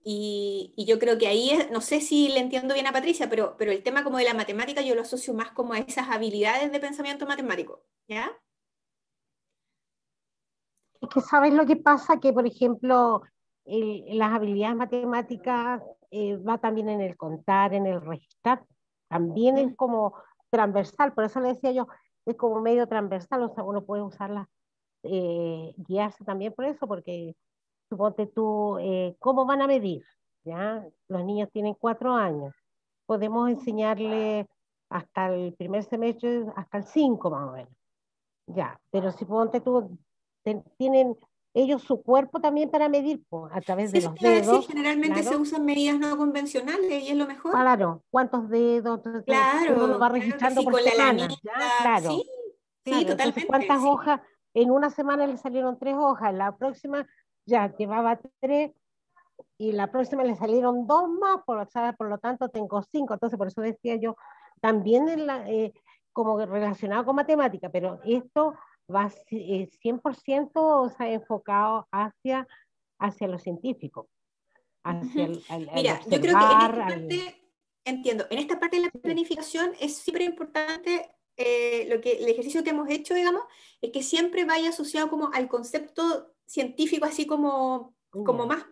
Y yo creo que ahí, no sé si le entiendo bien a Patricia, pero el tema como de la matemática yo lo asocio más como a esas habilidades de pensamiento matemático, ¿ya? Es que sabes lo que pasa, que por ejemplo, las habilidades matemáticas va también en el contar, en el registrar, también es como transversal, por eso le decía yo, es como medio transversal, o sea, uno puede usarla, guiarse también por eso, porque suponte tú, ¿cómo van a medir? ¿Ya? Los niños tienen 4 años, podemos enseñarle hasta el primer semestre, hasta el 5 más o menos. Ya, pero si ponte tú, tienen ellos su cuerpo también para medir, pues, a través Sí, de eso los te iba a decir, dedos, generalmente se claro, usan medidas no convencionales y es lo mejor. claro, cuántos dedos, entonces, uno lo va Claro que registrando sí, por con la semana, lanita, ¿ya? sí, Claro, sí, claro, entonces totalmente, cuántas sí. hojas, en una semana le salieron 3 hojas, la próxima ya llevaba 3, y la próxima le salieron 2 más, o sea, por lo tanto tengo 5, entonces por eso decía yo, también como relacionado con matemática, pero esto va 100%, o sea, enfocado hacia lo científico, hacia Ujú. al Mira, yo creo que en observar, esta parte, entiendo, en esta parte de la sí, planificación es súper importante el ejercicio que hemos hecho, digamos, es que siempre vaya asociado como al concepto científico, así como ya, más,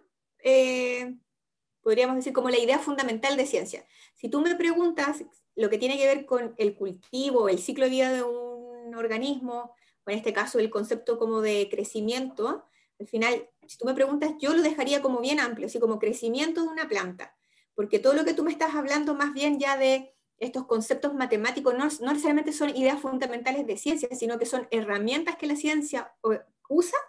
podríamos decir, como la idea fundamental de ciencia. Si tú me preguntas lo que tiene que ver con el cultivo, el ciclo de vida de un organismo, o en este caso el concepto como de crecimiento, al final, si tú me preguntas, yo lo dejaría como bien amplio, así como crecimiento de una planta, porque todo lo que tú me estás hablando más bien ya de estos conceptos matemáticos no necesariamente son ideas fundamentales de ciencia, sino que son herramientas que la ciencia usa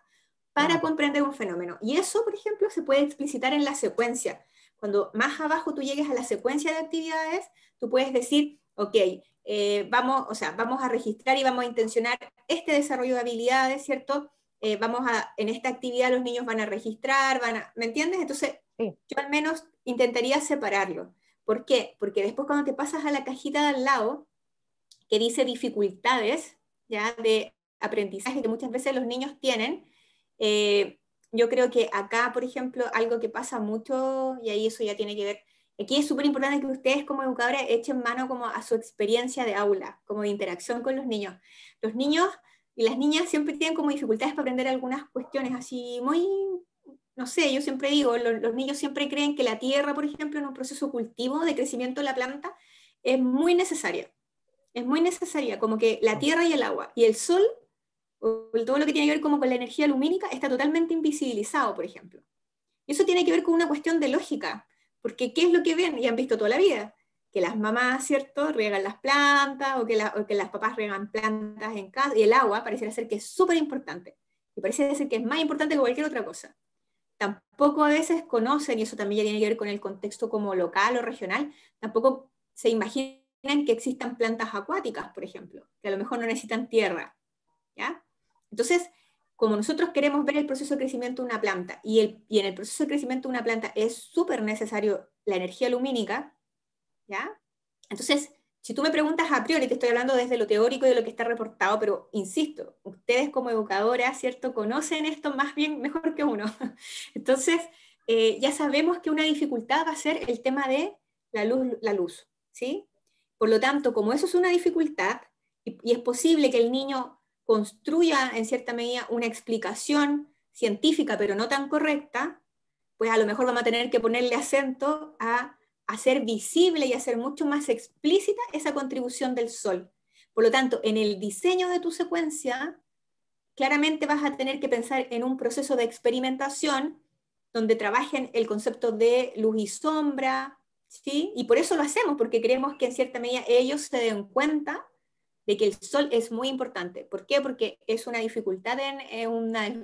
para claro, comprender un fenómeno. Y eso, por ejemplo, se puede explicitar en la secuencia. Cuando más abajo tú llegues a la secuencia de actividades, tú puedes decir, ok, vamos a registrar y vamos a intencionar este desarrollo de habilidades, ¿cierto? En esta actividad los niños van a registrar, ¿me entiendes? Entonces, sí, yo al menos intentaría separarlo. ¿Por qué? Porque después cuando te pasas a la cajita de al lado, que dice dificultades, ya, de aprendizaje que muchas veces los niños tienen, yo creo que acá, por ejemplo, algo que pasa mucho, y ahí eso ya tiene que ver, aquí es súper importante que ustedes como educadores echen mano como a su experiencia de aula, como de interacción con los niños. Los niños y las niñas siempre tienen como dificultades para aprender algunas cuestiones así muy, no sé, yo siempre digo, los niños siempre creen que la tierra, por ejemplo, en un proceso cultivo de crecimiento de la planta, es muy necesaria. Es muy necesaria, como que la tierra y el agua y el sol, o todo lo que tiene que ver como con la energía lumínica, está totalmente invisibilizado, por ejemplo. Y eso tiene que ver con una cuestión de lógica, porque ¿qué es lo que ven y han visto toda la vida? Que las mamás, ¿cierto?, riegan las plantas o que las papás riegan plantas en casa, y el agua pareciera ser que es súper importante, y parece ser que es más importante que cualquier otra cosa. Tampoco a veces conocen, y eso también ya tiene que ver con el contexto como local o regional, tampoco se imaginan que existan plantas acuáticas, por ejemplo, que a lo mejor no necesitan tierra, ¿ya? Entonces, como nosotros queremos ver el proceso de crecimiento de una planta, y en el proceso de crecimiento de una planta es súper necesario la energía lumínica, ¿ya? Entonces, si tú me preguntas a priori, te estoy hablando desde lo teórico y de lo que está reportado, pero insisto, ustedes como educadoras, ¿cierto?, conocen esto más bien, mejor que uno. Entonces, ya sabemos que una dificultad va a ser el tema de la luz, ¿sí? Por lo tanto, como eso es una dificultad, y es posible que el niño construya en cierta medida una explicación científica, pero no tan correcta, pues a lo mejor vamos a tener que ponerle acento a hacer visible y hacer mucho más explícita esa contribución del sol. Por lo tanto, en el diseño de tu secuencia, claramente vas a tener que pensar en un proceso de experimentación donde trabajen el concepto de luz y sombra, ¿sí? Y por eso lo hacemos, porque queremos que en cierta medida ellos se den cuenta de que el sol es muy importante. ¿Por qué? Porque es una dificultad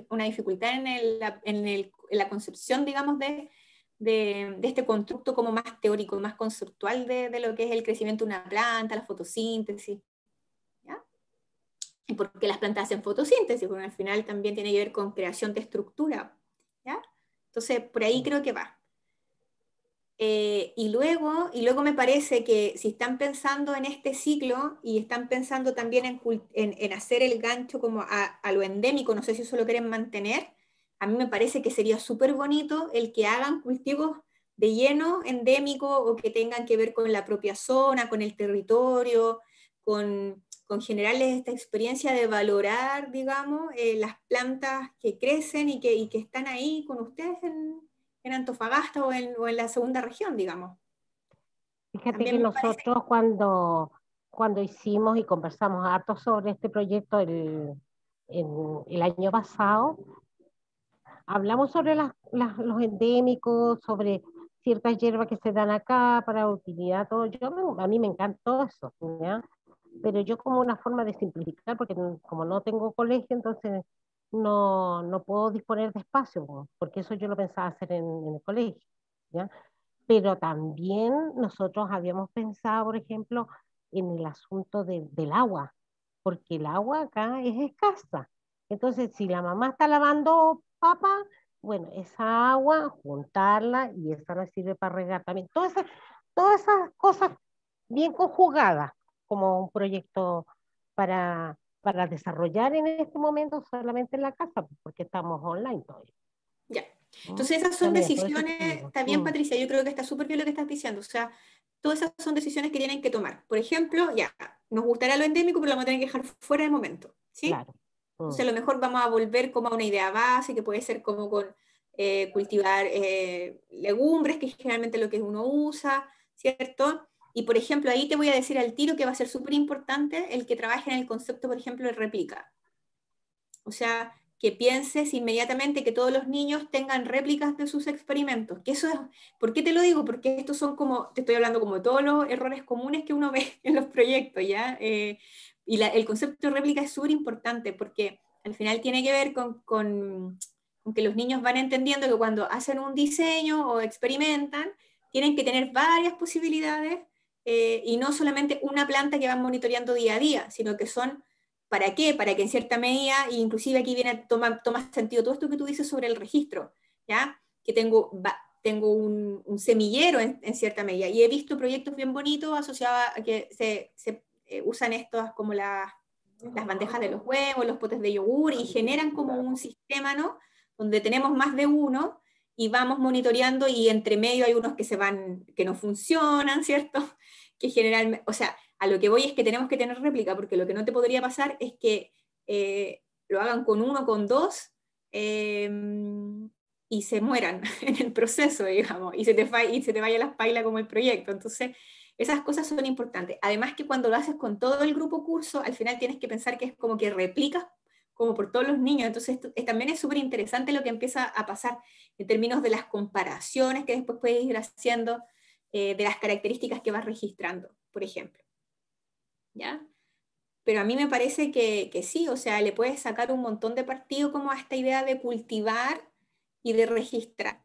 una dificultad en la concepción, digamos, de este constructo como más teórico, más conceptual de lo que es el crecimiento de una planta, la fotosíntesis. ¿Ya? Y porque las plantas hacen fotosíntesis, porque al final también tiene que ver con creación de estructura. ¿Ya? Entonces, por ahí creo que va. Y luego me parece que si están pensando en este ciclo y están pensando también en hacer el gancho como a lo endémico, no sé si eso lo quieren mantener, a mí me parece que sería súper bonito el que hagan cultivos de lleno endémico o que tengan que ver con la propia zona, con el territorio, con generarles esta experiencia de valorar, digamos, las plantas que crecen y que están ahí con ustedes en Antofagasta o en la segunda región, digamos. Fíjate También que me parece, nosotros cuando hicimos y conversamos harto sobre este proyecto el año pasado, hablamos sobre los endémicos, sobre ciertas hierbas que se dan acá para utilidad, todo. A mí me encantó eso, ¿ya? Pero yo como una forma de simplificar, porque como no tengo colegio, entonces no puedo disponer de espacio, po, porque eso yo lo pensaba hacer en el colegio, ¿ya? Pero también nosotros habíamos pensado, por ejemplo, en el asunto del agua, porque el agua acá es escasa. Entonces, si la mamá está lavando papa, bueno, esa agua, juntarla y esa nos sirve para regar también. Todas esas cosas bien conjugadas, como un proyecto para desarrollar en este momento solamente en la casa, porque estamos online todavía. ya. ¿No? Entonces esas son También, por eso decisiones, te digo. está bien Patricia, yo creo que está súper bien lo que estás diciendo, o sea, todas esas son decisiones que tienen que tomar. Por ejemplo, ya, nos gustará lo endémico, pero lo vamos a tener que dejar fuera de momento, ¿sí? Claro. Entonces a lo mejor vamos a volver como a una idea base, que puede ser como con cultivar legumbres, que es generalmente lo que uno usa, ¿cierto? Y por ejemplo, ahí te voy a decir al tiro que va a ser súper importante el que trabaje en el concepto, por ejemplo, de réplica. O sea, que pienses inmediatamente que todos los niños tengan réplicas de sus experimentos. Que eso es, ¿por qué te lo digo? Porque estos son como, te estoy hablando como de todos los errores comunes que uno ve en los proyectos, ¿ya? Y el concepto de réplica es súper importante porque al final tiene que ver con que los niños van entendiendo que cuando hacen un diseño o experimentan, tienen que tener varias posibilidades y no solamente una planta que van monitoreando día a día, sino que son ¿para qué? Para que en cierta medida, e inclusive aquí viene, toma sentido todo esto que tú dices sobre el registro, ¿ya? Que tengo un semillero en cierta medida, y he visto proyectos bien bonitos asociados a que se usan estas como las bandejas de los huevos, los potes de yogur, y generan como un sistema, ¿no? Donde tenemos más de uno, y vamos monitoreando, y entre medio hay unos que no funcionan, ¿cierto? Que generalmente, o sea, a lo que voy es que tenemos que tener réplica, porque lo que no te podría pasar es que lo hagan con uno, con dos, y se mueran en el proceso, digamos, y se te vaya la paila como el proyecto. Entonces, esas cosas son importantes. Además que cuando lo haces con todo el grupo curso, al final tienes que pensar que es como que replicas como por todos los niños. Entonces, también es súper interesante lo que empieza a pasar en términos de las comparaciones que después puedes ir haciendo, de las características que vas registrando, por ejemplo. ¿Ya? Pero a mí me parece que sí, o sea, le puedes sacar un montón de partido como a esta idea de cultivar y de registrar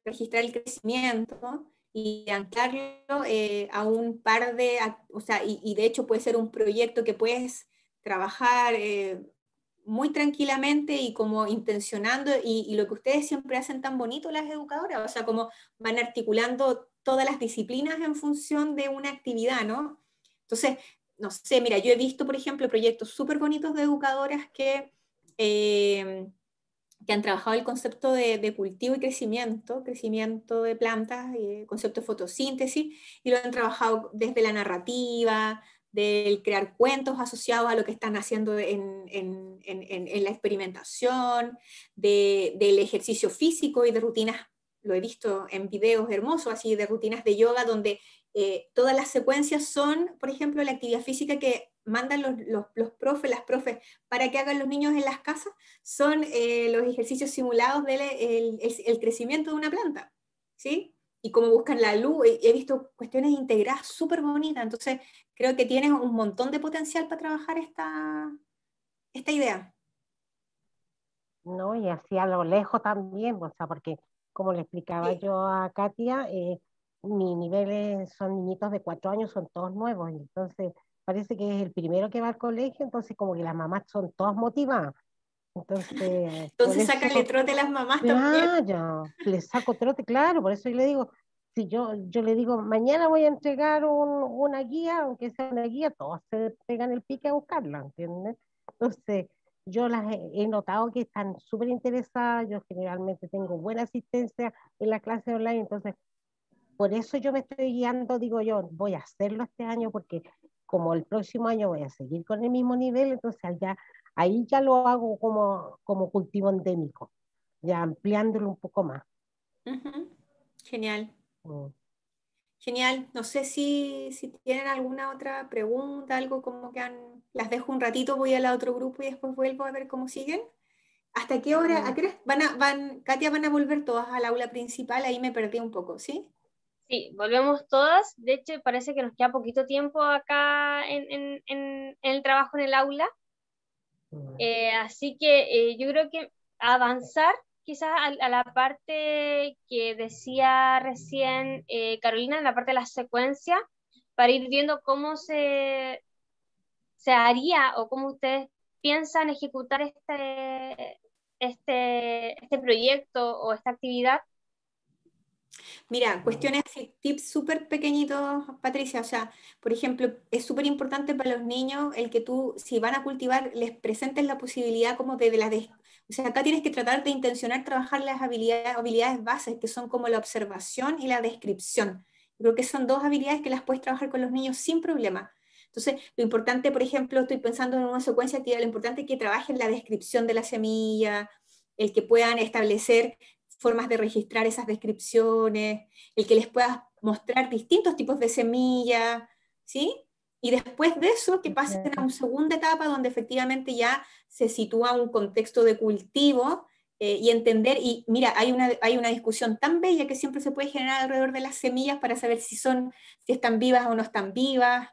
el crecimiento y anclarlo a un par de, o sea, y de hecho puede ser un proyecto que puedes trabajar muy tranquilamente y como intencionando, y lo que ustedes siempre hacen tan bonito las educadoras, o sea, como van articulando todas las disciplinas en función de una actividad, ¿no? Entonces, no sé, mira, yo he visto, por ejemplo, proyectos súper bonitos de educadoras que han trabajado el concepto de cultivo y crecimiento de plantas, concepto de fotosíntesis, y lo han trabajado desde la narrativa, del crear cuentos asociados a lo que están haciendo en la experimentación, del ejercicio físico y de rutinas, lo he visto en videos hermosos, así de rutinas de yoga, donde todas las secuencias son, por ejemplo, la actividad física que mandan los profes, las profes, para que hagan los niños en las casas, son los ejercicios simulados del el crecimiento de una planta, ¿sí? Y cómo buscan la luz, he visto cuestiones integradas súper bonitas, entonces creo que tienes un montón de potencial para trabajar esta idea. ¿No? Y así a lo lejos también, o sea, porque como le explicaba yo a Katia, mis niveles son niñitos de 4 años, son todos nuevos, y entonces parece que es el primero que va al colegio, entonces como que las mamás son todas motivadas. Entonces, por Entonces eso, sácale trote a las mamás también. claro, les saco trote, claro, por eso yo le digo, si yo le digo, mañana voy a entregar una guía, aunque sea una guía, todos se pegan el pique a buscarla, ¿entiendes? Entonces, yo las he notado que están súper interesadas, yo generalmente tengo buena asistencia en la clase online, entonces, por eso yo me estoy guiando, digo yo, voy a hacerlo este año porque como el próximo año voy a seguir con el mismo nivel, entonces allá, ahí ya lo hago como cultivo endémico, ya ampliándolo un poco más. Genial. Mm. Genial. No sé si tienen alguna otra pregunta, algo como que las dejo un ratito, voy al otro grupo y después vuelvo a ver cómo siguen. ¿Hasta qué hora? ¿A qué hora Katia, van a volver todas al aula principal? Ahí me perdí un poco, ¿sí? Sí, volvemos todas. De hecho, parece que nos queda poquito tiempo acá en el trabajo en el aula. Así que yo creo que avanzar quizás a la parte que decía recién Carolina, en la parte de la secuencia, para ir viendo cómo se haría o cómo ustedes piensan ejecutar este proyecto o esta actividad. Mira, cuestiones, tips súper pequeñitos, Patricia. O sea, por ejemplo, es súper importante para los niños el que tú, si van a cultivar, les presentes la posibilidad como o sea, acá tienes que tratar de intencionar trabajar las habilidades bases, que son como la observación y la descripción. Creo que son dos habilidades que las puedes trabajar con los niños sin problema. Entonces, lo importante, por ejemplo, estoy pensando en una secuencia activa, lo importante es que trabajen la descripción de la semilla, el que puedan establecer formas de registrar esas descripciones, el que les puedas mostrar distintos tipos de semillas, ¿sí? Y después de eso, que pasen a una segunda etapa donde efectivamente ya se sitúa un contexto de cultivo y entender, y mira, hay una discusión tan bella que siempre se puede generar alrededor de las semillas para saber si están vivas o no están vivas.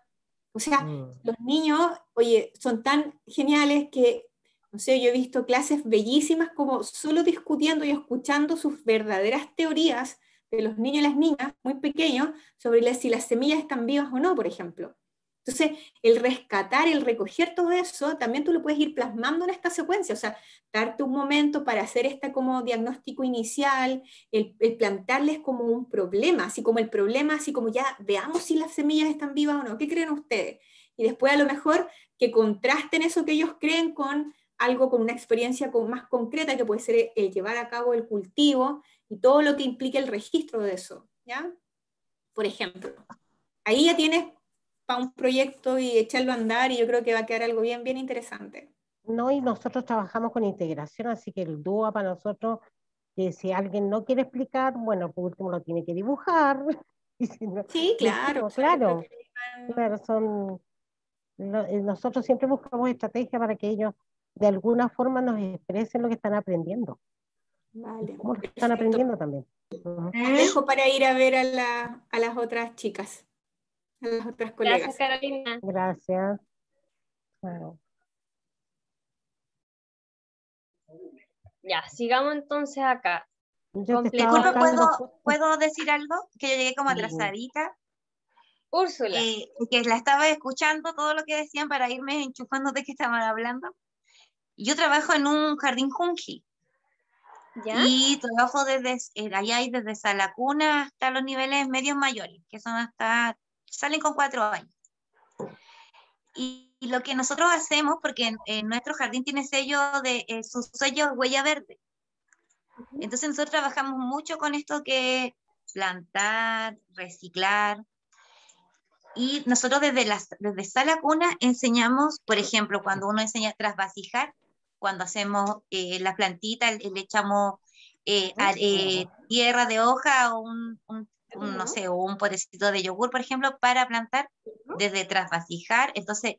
O sea, los niños, oye, son tan geniales que no sé, yo he visto clases bellísimas como solo discutiendo y escuchando sus verdaderas teorías de los niños y las niñas muy pequeños sobre si las semillas están vivas o no, por ejemplo. Entonces, el rescatar, el recoger todo eso, también tú lo puedes ir plasmando en esta secuencia, o sea, darte un momento para hacer este como diagnóstico inicial, el plantearles como un problema, así como el problema, así como ya veamos si las semillas están vivas o no, ¿qué creen ustedes? Y después a lo mejor que contrasten eso que ellos creen con algo con una experiencia más concreta que puede ser el llevar a cabo el cultivo y todo lo que implica el registro de eso, ¿ya? Por ejemplo, ahí ya tienes para un proyecto y echarlo a andar y yo creo que va a quedar algo bien, bien interesante. No, y nosotros trabajamos con integración, así que el DUA para nosotros, que si alguien no quiere explicar, bueno, por último lo tiene que dibujar. Y si no, Sí, claro. claro, claro, nosotros siempre buscamos estrategias para que ellos de alguna forma nos expresen lo que están aprendiendo. Vale, ¿Cómo lo están aprendiendo también? Dejo para ir a ver a las otras chicas, a las otras colegas. Gracias, Carolina. Gracias. Bueno. Ya, sigamos entonces acá. Disculpe, ¿puedo decir algo? Que yo llegué como atrasadita. Úrsula. Que la estaba escuchando todo lo que decían para irme enchufando de qué estaban hablando. Yo trabajo en un jardín junji ¿Ya? Y trabajo desde, allá hay desde sala cuna hasta los niveles medios mayores, que son salen con 4 años. Y lo que nosotros hacemos, porque en nuestro jardín tiene sello su sello huella verde. Entonces nosotros trabajamos mucho con esto que es plantar, reciclar. Y nosotros desde sala cuna enseñamos, por ejemplo, cuando uno enseña a trasvasijar, cuando hacemos la plantita, le echamos tierra de hoja o no sé, o un potecito de yogur, por ejemplo, para plantar, desde trasvasijar. Entonces,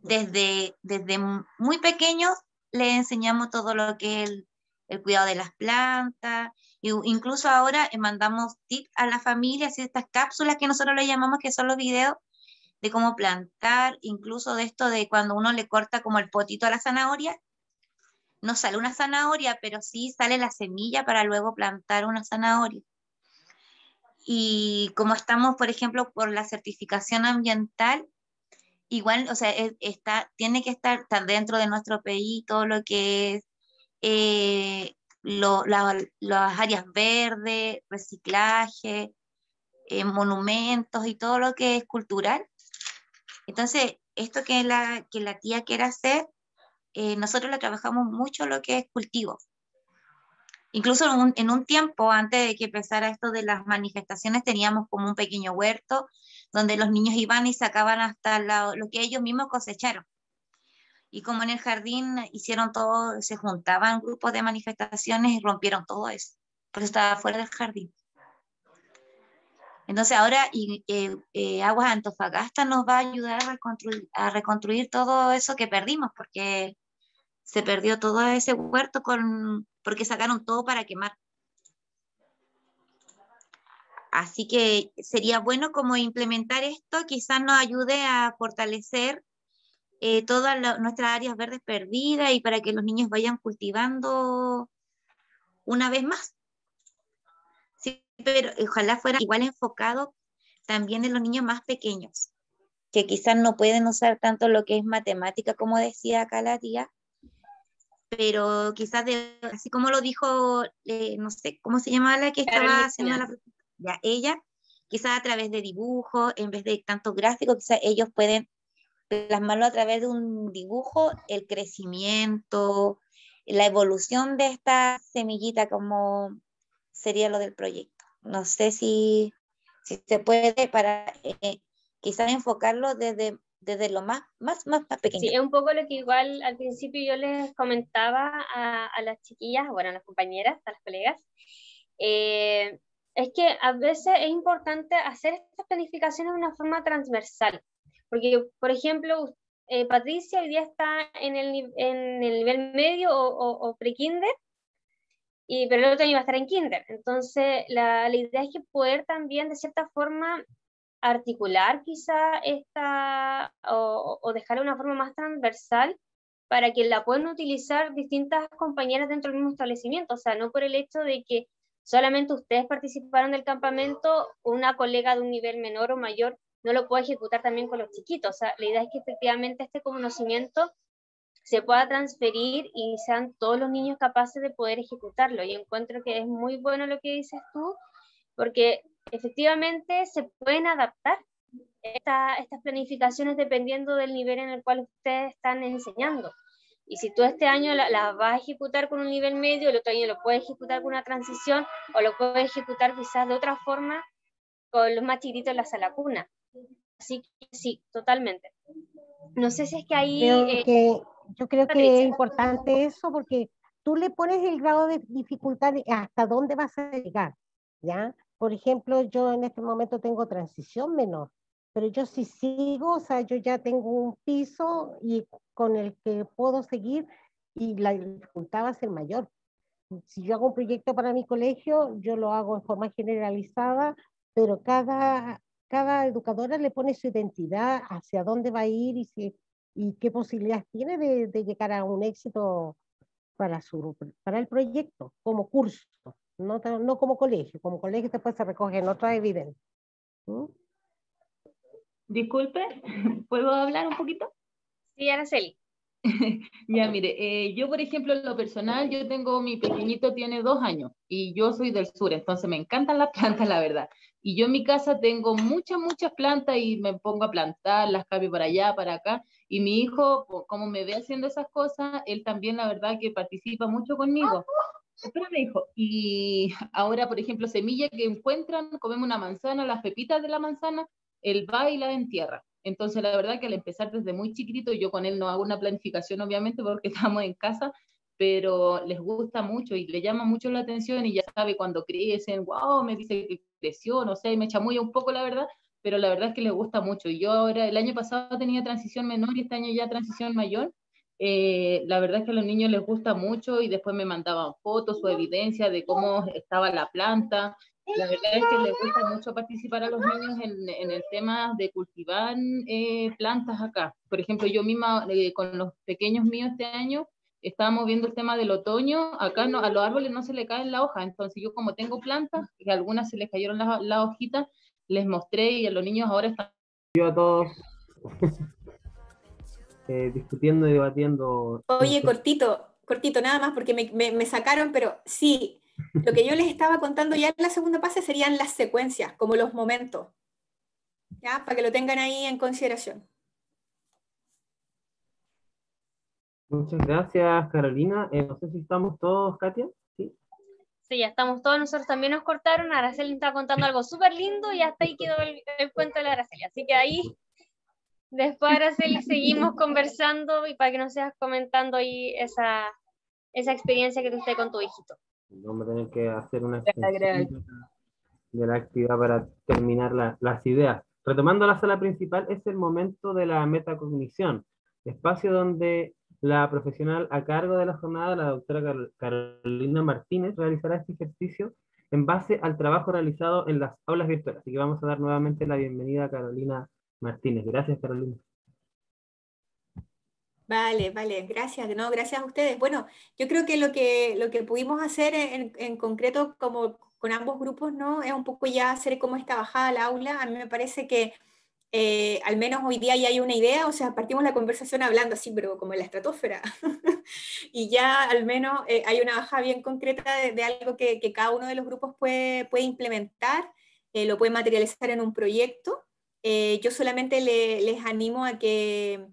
desde muy pequeños le enseñamos todo lo que es el cuidado de las plantas. Incluso ahora mandamos tips a la familia, así estas cápsulas que nosotros le llamamos, que son los videos de cómo plantar, incluso de esto de cuando uno le corta como el potito a la zanahoria, no sale una zanahoria, pero sí sale la semilla para luego plantar una zanahoria. Y como estamos, por ejemplo, por la certificación ambiental, igual, o sea, tiene que estar dentro de nuestro PI todo lo que es las áreas verdes, reciclaje, monumentos y todo lo que es cultural. Entonces, esto que la tía quiere hacer, nosotros le trabajamos mucho lo que es cultivo. Incluso en un tiempo, antes de que empezara esto de las manifestaciones, teníamos como un pequeño huerto donde los niños iban y sacaban hasta lo que ellos mismos cosecharon. Y como en el jardín hicieron todo, se juntaban grupos de manifestaciones y rompieron todo eso. Por eso estaba fuera del jardín. Entonces ahora Aguas Antofagasta nos va a ayudar a reconstruir todo eso que perdimos, porque se perdió todo ese huerto porque sacaron todo para quemar. Así que sería bueno como implementar esto, quizás nos ayude a fortalecer todas nuestras áreas verdes perdidas y para que los niños vayan cultivando una vez más. Sí, pero ojalá fuera igual enfocado también en los niños más pequeños, que quizás no pueden usar tanto lo que es matemática, como decía acá la tía, pero quizás, así como lo dijo, no sé, ¿cómo se llamaba la que estaba haciendo ella? Quizás a través de dibujos, en vez de tanto gráfico, quizás ellos pueden plasmarlo a través de un dibujo, el crecimiento, la evolución de esta semillita, como sería lo del proyecto. No sé si se puede para quizás enfocarlo desde lo más pequeño. Sí, es un poco lo que igual al principio yo les comentaba a las chiquillas, bueno, a las compañeras, a las colegas, es que a veces es importante hacer estas planificaciones de una forma transversal, porque, por ejemplo, Patricia hoy día está en el nivel medio o pre-kinder, pero el otro año va a estar en kinder. Entonces, la idea es que poder también, de cierta forma, articular quizá o dejarla de una forma más transversal para que la puedan utilizar distintas compañeras dentro del mismo establecimiento. O sea, no por el hecho de que solamente ustedes participaron del campamento, una colega de un nivel menor o mayor no lo puede ejecutar también con los chiquitos. O sea, la idea es que efectivamente este conocimiento se pueda transferir y sean todos los niños capaces de poder ejecutarlo. Y encuentro que es muy bueno lo que dices tú, porque efectivamente se pueden adaptar estas planificaciones dependiendo del nivel en el cual ustedes están enseñando. Y si tú este año la vas a ejecutar con un nivel medio, el otro año lo puedes ejecutar con una transición, o lo puedes ejecutar quizás de otra forma con los más chiquitos en la sala cuna. Así que sí, totalmente. No sé si es que ahí... Yo creo que es importante eso, porque tú le pones el grado de dificultad hasta dónde vas a llegar, ¿ya? Por ejemplo, yo en este momento tengo transición menor, pero yo si sigo, o sea, yo ya tengo un piso y con el que puedo seguir y la dificultad va a ser mayor. Si yo hago un proyecto para mi colegio, yo lo hago en forma generalizada, pero cada educadora le pone su identidad, hacia dónde va a ir y qué posibilidades tiene de llegar a un éxito para el proyecto, como curso, no como colegio. Como colegio después se recogen otras evidencias. Disculpe, ¿puedo hablar un poquito? Sí, Araceli. Ya, mire, yo por ejemplo en lo personal, yo tengo, mi pequeñito tiene 2 años y yo soy del sur, entonces me encantan las plantas, la verdad. Y yo en mi casa tengo muchas plantas y me pongo a plantar, las cambio para allá, para acá. Y mi hijo, como me ve haciendo esas cosas, él también la verdad que participa mucho conmigo. Espérame, hijo. Y ahora, por ejemplo, semilla que encuentran, comemos una manzana, las pepitas de la manzana, él va y la entierra. Entonces, la verdad que al empezar desde muy chiquitito, yo con él no hago una planificación, obviamente, porque estamos en casa, pero les gusta mucho y le llama mucho la atención y ya sabe cuando crecen, wow, me dice que creció, no sé, me chamulla un poco, la verdad, pero la verdad es que les gusta mucho. Y yo ahora, el año pasado tenía transición menor y este año ya transición mayor. La verdad es que a los niños les gusta mucho y después me mandaban fotos o evidencia de cómo estaba la planta. La verdad es que les gusta mucho participar a los niños en el tema de cultivar plantas acá. Por ejemplo, yo misma con los pequeños míos este año estábamos viendo el tema del otoño. Acá no, a los árboles no se le caen la hoja, entonces yo como tengo plantas, que a algunas se les cayeron las hojitas, les mostré y a los niños ahora están... Yo a todos discutiendo y debatiendo. Oye, cortito nada más porque me sacaron, pero sí, lo que yo les estaba contando ya en la segunda fase serían las secuencias, como los momentos, ¿ya? Para que lo tengan ahí en consideración. Muchas gracias, Carolina. No sé si estamos todos, Katia. ¿Sí? Sí, ya estamos todos, nosotros también nos cortaron, Araceli está contando algo súper lindo y hasta ahí quedó el cuento de la Araceli. Así que ahí, después Araceli, seguimos conversando y para que nos sigas comentando ahí esa experiencia que tuviste con tu hijito. Vamos a tener que hacer una Gracias. extensión de la actividad para terminar las ideas. Retomando la sala principal, es el momento de la metacognición, espacio donde la profesional a cargo de la jornada, la doctora Carolina Martínez, realizará este ejercicio en base al trabajo realizado en las aulas virtuales. Así que vamos a dar nuevamente la bienvenida a Carolina Martínez. Gracias, Carolina. Vale, gracias, no, gracias a ustedes. Bueno, yo creo que lo que pudimos hacer en concreto como con ambos grupos, ¿no? Es un poco ya hacer como esta bajada al aula. A mí me parece que al menos hoy día ya hay una idea, o sea, partimos la conversación hablando así, pero como en la estratosfera. Y ya al menos hay una bajada bien concreta de algo que cada uno de los grupos puede implementar, lo puede materializar en un proyecto. Yo solamente les animo a que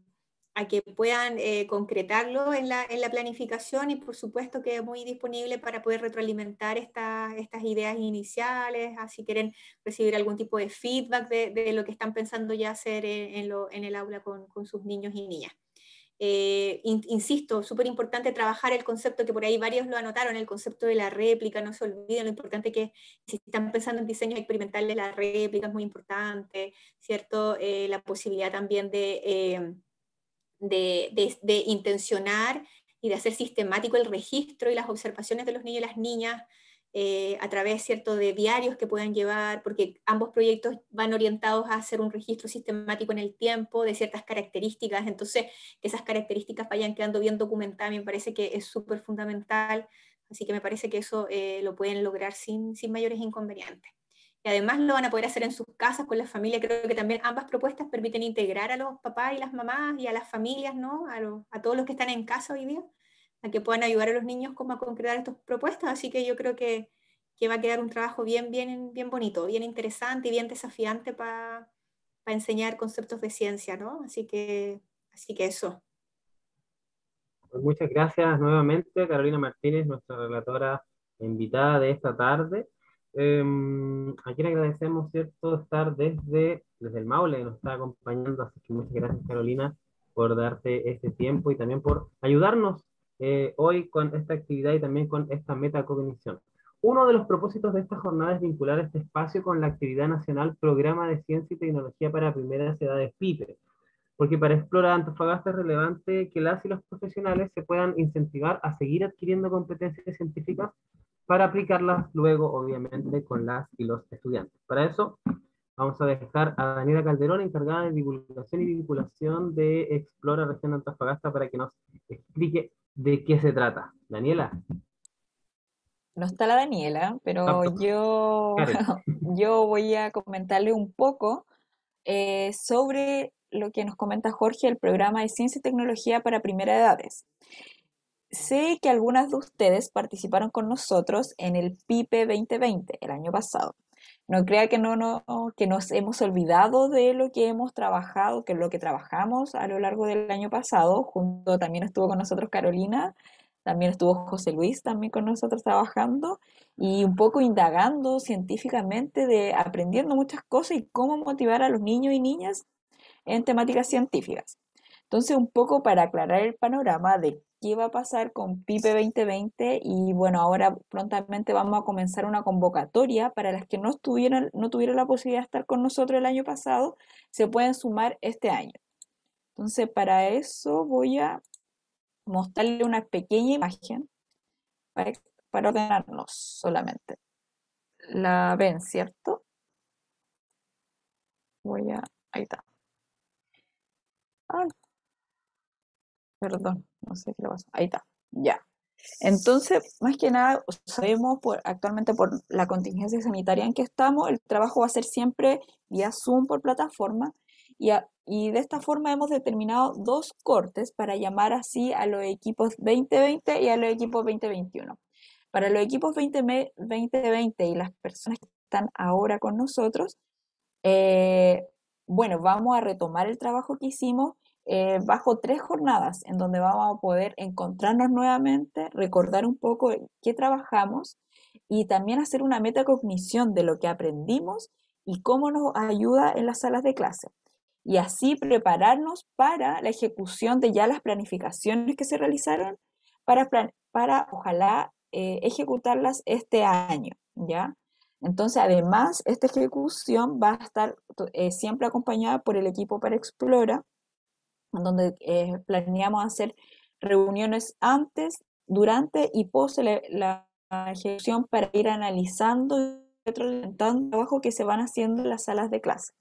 puedan concretarlo en la planificación y por supuesto que es muy disponible para poder retroalimentar estas ideas iniciales, si quieren recibir algún tipo de feedback de lo que están pensando ya hacer en el aula con sus niños y niñas. Insisto, súper importante trabajar el concepto que por ahí varios lo anotaron, el concepto de la réplica, no se olviden lo importante que si están pensando en diseños experimentales, la réplica es muy importante, ¿cierto? La posibilidad también de intencionar y de hacer sistemático el registro y las observaciones de los niños y las niñas a través, ¿cierto?, de diarios que puedan llevar, porque ambos proyectos van orientados a hacer un registro sistemático en el tiempo de ciertas características, entonces que esas características vayan quedando bien documentadas, me parece que es súper fundamental, así que me parece que eso lo pueden lograr sin mayores inconvenientes. Y además lo van a poder hacer en sus casas con la familia. Creo que también ambas propuestas permiten integrar a los papás y las mamás y a las familias, ¿no? A todos los que están en casa hoy día, a que puedan ayudar a los niños como a concretar estas propuestas. Así que yo creo que va a quedar un trabajo bien bonito, bien interesante y bien desafiante para enseñar conceptos de ciencia, ¿no? Así que eso. Pues muchas gracias nuevamente, Carolina Martínez, nuestra relatora invitada de esta tarde. A quien agradecemos, ¿cierto?, estar desde el Maule, que nos está acompañando, así que muchas gracias, Carolina, por darte este tiempo y también por ayudarnos hoy con esta actividad y también con esta metacognición. Uno de los propósitos de esta jornada es vincular este espacio con la actividad nacional Programa de Ciencia y Tecnología para Primeras Edades PIPE, porque para Explora Antofagasta es relevante que las y los profesionales se puedan incentivar a seguir adquiriendo competencias científicas para aplicarlas luego, obviamente, con las y los estudiantes. Para eso, vamos a dejar a Daniela Calderón, encargada de divulgación y vinculación de Explora Región Antofagasta, para que nos explique de qué se trata. Daniela. No está la Daniela, pero yo voy a comentarle un poco sobre lo que nos comenta Jorge, el programa de Ciencia y Tecnología para Primera Edades. Sé que algunas de ustedes participaron con nosotros en el PIPE 2020, el año pasado. No crea que, que nos hemos olvidado de lo que hemos trabajado, que lo que trabajamos a lo largo del año pasado. Junto también estuvo con nosotros Carolina, también estuvo José Luis también con nosotros trabajando y un poco indagando científicamente, aprendiendo muchas cosas y cómo motivar a los niños y niñas en temáticas científicas. Entonces, un poco para aclarar el panorama de qué va a pasar con PIPE 2020 y bueno, ahora prontamente vamos a comenzar una convocatoria para las que no tuvieron la posibilidad de estar con nosotros el año pasado, se pueden sumar este año. Entonces, para eso voy a mostrarle una pequeña imagen para ordenarnos solamente. La ven, ¿cierto? Ahí está. Ay, perdón, no sé qué le pasó. Ahí está, ya. Entonces, más que nada, sabemos actualmente por la contingencia sanitaria en que estamos, el trabajo va a ser siempre vía Zoom por plataforma y de esta forma hemos determinado 2 cortes para llamar así a los equipos 2020 y a los equipos 2021. Para los equipos 2020 y las personas que están ahora con nosotros, bueno, vamos a retomar el trabajo que hicimos bajo 3 jornadas en donde vamos a poder encontrarnos nuevamente, recordar un poco qué trabajamos y también hacer una metacognición de lo que aprendimos y cómo nos ayuda en las salas de clase. Y así prepararnos para la ejecución de ya las planificaciones que se realizaron para ojalá ejecutarlas este año, ¿ya? Entonces, además, esta ejecución va a estar siempre acompañada por el equipo para Explora, donde planeamos hacer reuniones antes, durante y post la ejecución para ir analizando y retroalimentando el trabajo que se van haciendo en las salas de clase.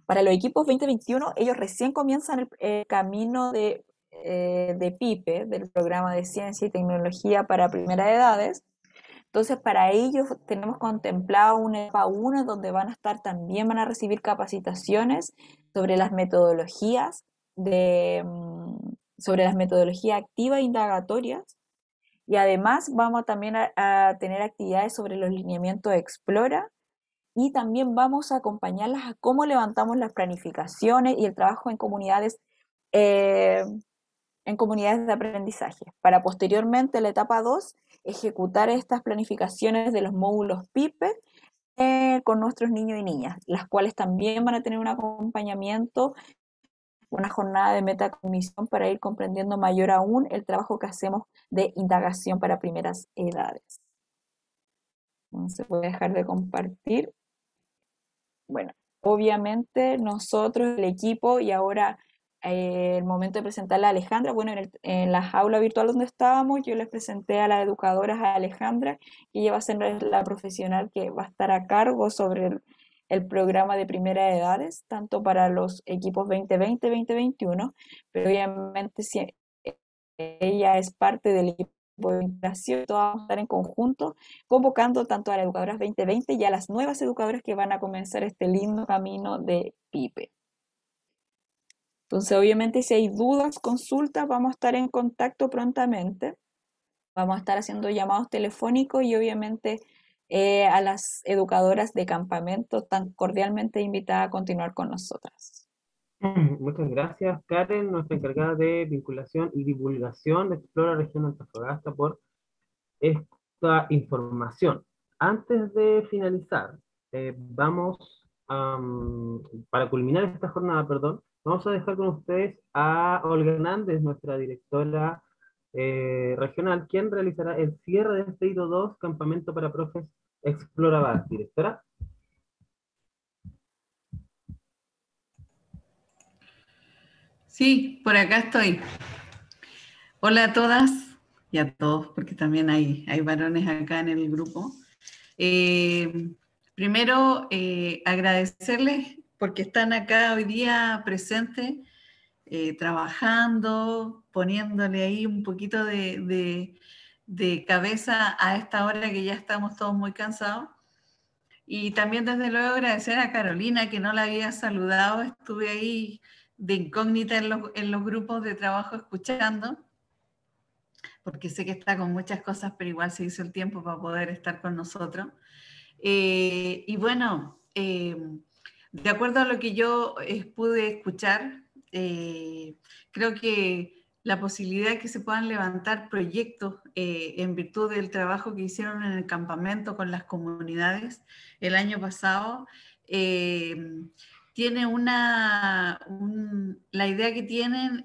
Para los equipos 2021, ellos recién comienzan el camino de PIPE, del Programa de Ciencia y Tecnología para Primeras Edades. Entonces, para ellos tenemos contemplado una etapa 1 donde también van a recibir capacitaciones sobre las metodologías activas e indagatorias, y además vamos también a tener actividades sobre los lineamientos de Explora, y también vamos a acompañarlas a cómo levantamos las planificaciones y el trabajo en comunidades de aprendizaje, para posteriormente la etapa 2 ejecutar estas planificaciones de los módulos PIPE con nuestros niños y niñas, las cuales también van a tener un acompañamiento, una jornada de metacognición para ir comprendiendo mayor aún el trabajo que hacemos de indagación para primeras edades. Entonces voy a dejar de compartir. Bueno, obviamente nosotros, el equipo, y ahora el momento de presentarle a Alejandra, bueno, en la aula virtual donde estábamos, yo les presenté a las educadoras a Alejandra, y ella va a ser la profesional que va a estar a cargo sobre el programa de primeras edades, tanto para los equipos 2020 y 2021, pero obviamente si ella es parte del equipo de integración, todos vamos a estar en conjunto, convocando tanto a las educadoras 2020 y a las nuevas educadoras que van a comenzar este lindo camino de PIPE. Entonces, obviamente, si hay dudas, consultas, vamos a estar en contacto prontamente. Vamos a estar haciendo llamados telefónicos y obviamente a las educadoras de campamento tan cordialmente invitadas a continuar con nosotras. Muchas gracias, Karen, nuestra encargada de vinculación y divulgación de Explora Región Antofagasta, por esta información. Antes de finalizar, para culminar esta jornada, vamos a dejar con ustedes a Olga Hernández, nuestra directora regional, quien realizará el cierre de este IDO 2, Campamento para Profes Explora Bar. Directora. Sí, por acá estoy. Hola a todas y a todos, porque también hay varones acá en el grupo. Primero, agradecerles porque están acá hoy día presentes, trabajando, poniéndole ahí un poquito de cabeza a esta hora que ya estamos todos muy cansados. Y también desde luego agradecer a Carolina, que no la había saludado, estuve ahí de incógnita en los grupos de trabajo escuchando, porque sé que está con muchas cosas, pero igual se hizo el tiempo para poder estar con nosotros. Y bueno, de acuerdo a lo que yo pude escuchar, creo que la posibilidad de que se puedan levantar proyectos en virtud del trabajo que hicieron en el campamento con las comunidades el año pasado, tiene la idea que tienen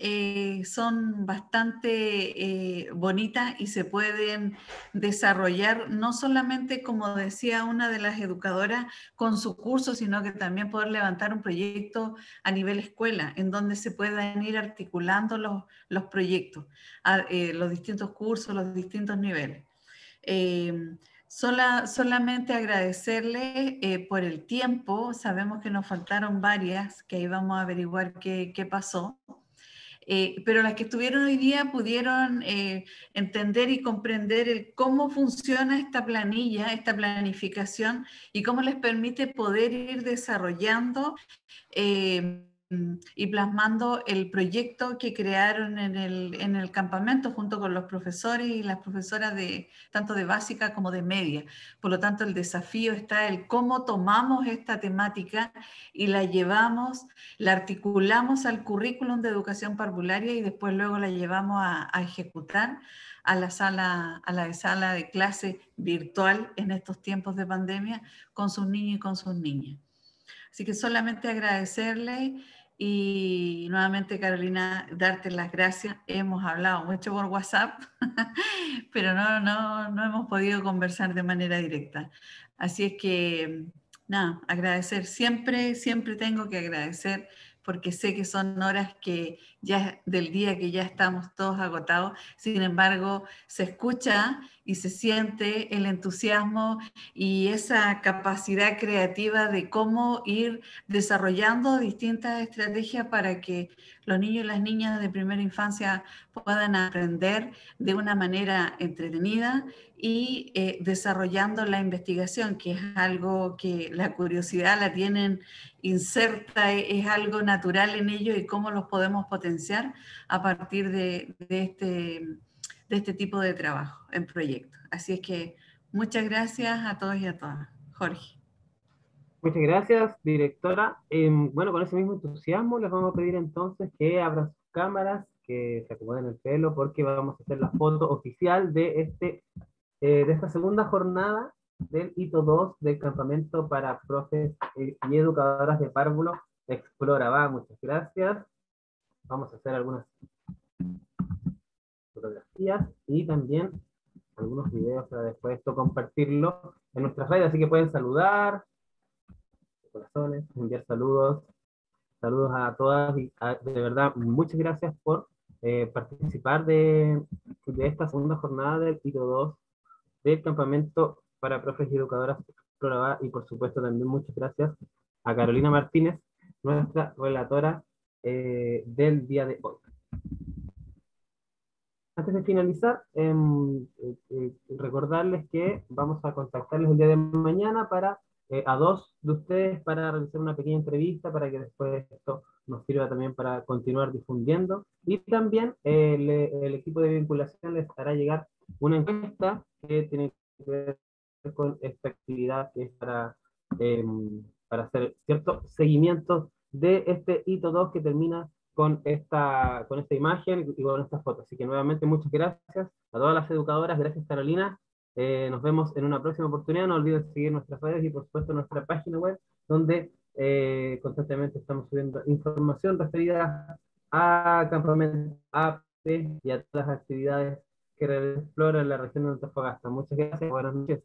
son bastante bonitas y se pueden desarrollar no solamente, como decía una de las educadoras, con su curso, sino que también poder levantar un proyecto a nivel escuela, en donde se puedan ir articulando los proyectos, los distintos cursos, los distintos niveles. Solamente agradecerle por el tiempo. Sabemos que nos faltaron varias, que ahí vamos a averiguar qué pasó. Pero las que estuvieron hoy día pudieron entender y comprender cómo funciona esta planilla, esta planificación, y cómo les permite poder ir desarrollando y plasmando el proyecto que crearon en el campamento junto con los profesores y las profesoras tanto de básica como de media. Por lo tanto, el desafío está en cómo tomamos esta temática y la llevamos, la articulamos al currículum de educación parvularia y después luego la llevamos a ejecutar a la sala de clase virtual en estos tiempos de pandemia con sus niños y con sus niñas. Así que solamente agradecerle y nuevamente, Carolina, darte las gracias. Hemos hablado mucho por WhatsApp, pero no hemos podido conversar de manera directa. Así es que, nada, agradecer. Siempre tengo que agradecer porque sé que son horas que ya del día que ya estamos todos agotados. Sin embargo, se escucha y se siente el entusiasmo y esa capacidad creativa de cómo ir desarrollando distintas estrategias para que los niños y las niñas de primera infancia puedan aprender de una manera entretenida y desarrollando la investigación, que es algo que la curiosidad la tienen inserta, es algo natural en ellos, y cómo los podemos potenciar a partir de este tipo de trabajo en proyectos. Así es que muchas gracias a todos y a todas. Jorge. Muchas gracias, directora. Bueno, con ese mismo entusiasmo les vamos a pedir entonces que abran sus cámaras, que se acomoden el pelo, porque vamos a hacer la foto oficial de esta segunda jornada del hito 2 del campamento para profes y educadoras de párvulo Explora. Va, muchas gracias. Vamos a hacer algunas fotografías y también algunos videos para después esto compartirlo en nuestras redes, así que pueden saludar, corazones, enviar saludos a todas y de verdad muchas gracias por participar de esta segunda jornada del hito 2 del campamento para profes y educadoras Explora. Y por supuesto también muchas gracias a Carolina Martínez, nuestra relatora del día de hoy. Antes de finalizar, recordarles que vamos a contactarles el día de mañana a dos de ustedes para realizar una pequeña entrevista para que después esto nos sirva también para continuar difundiendo. Y también el equipo de vinculación les hará llegar una encuesta que tiene que ver con esta actividad, que es para hacer cierto seguimiento de este hito 2 que termina con esta imagen y con estas fotos. Así que nuevamente muchas gracias a todas las educadoras. Gracias, Carolina. Nos vemos en una próxima oportunidad. No olviden seguir nuestras redes y por supuesto nuestra página web, donde constantemente estamos subiendo información referida a campamentos AP y a todas las actividades que realiza Explora en la región de Antofagasta. Muchas gracias, buenas noches.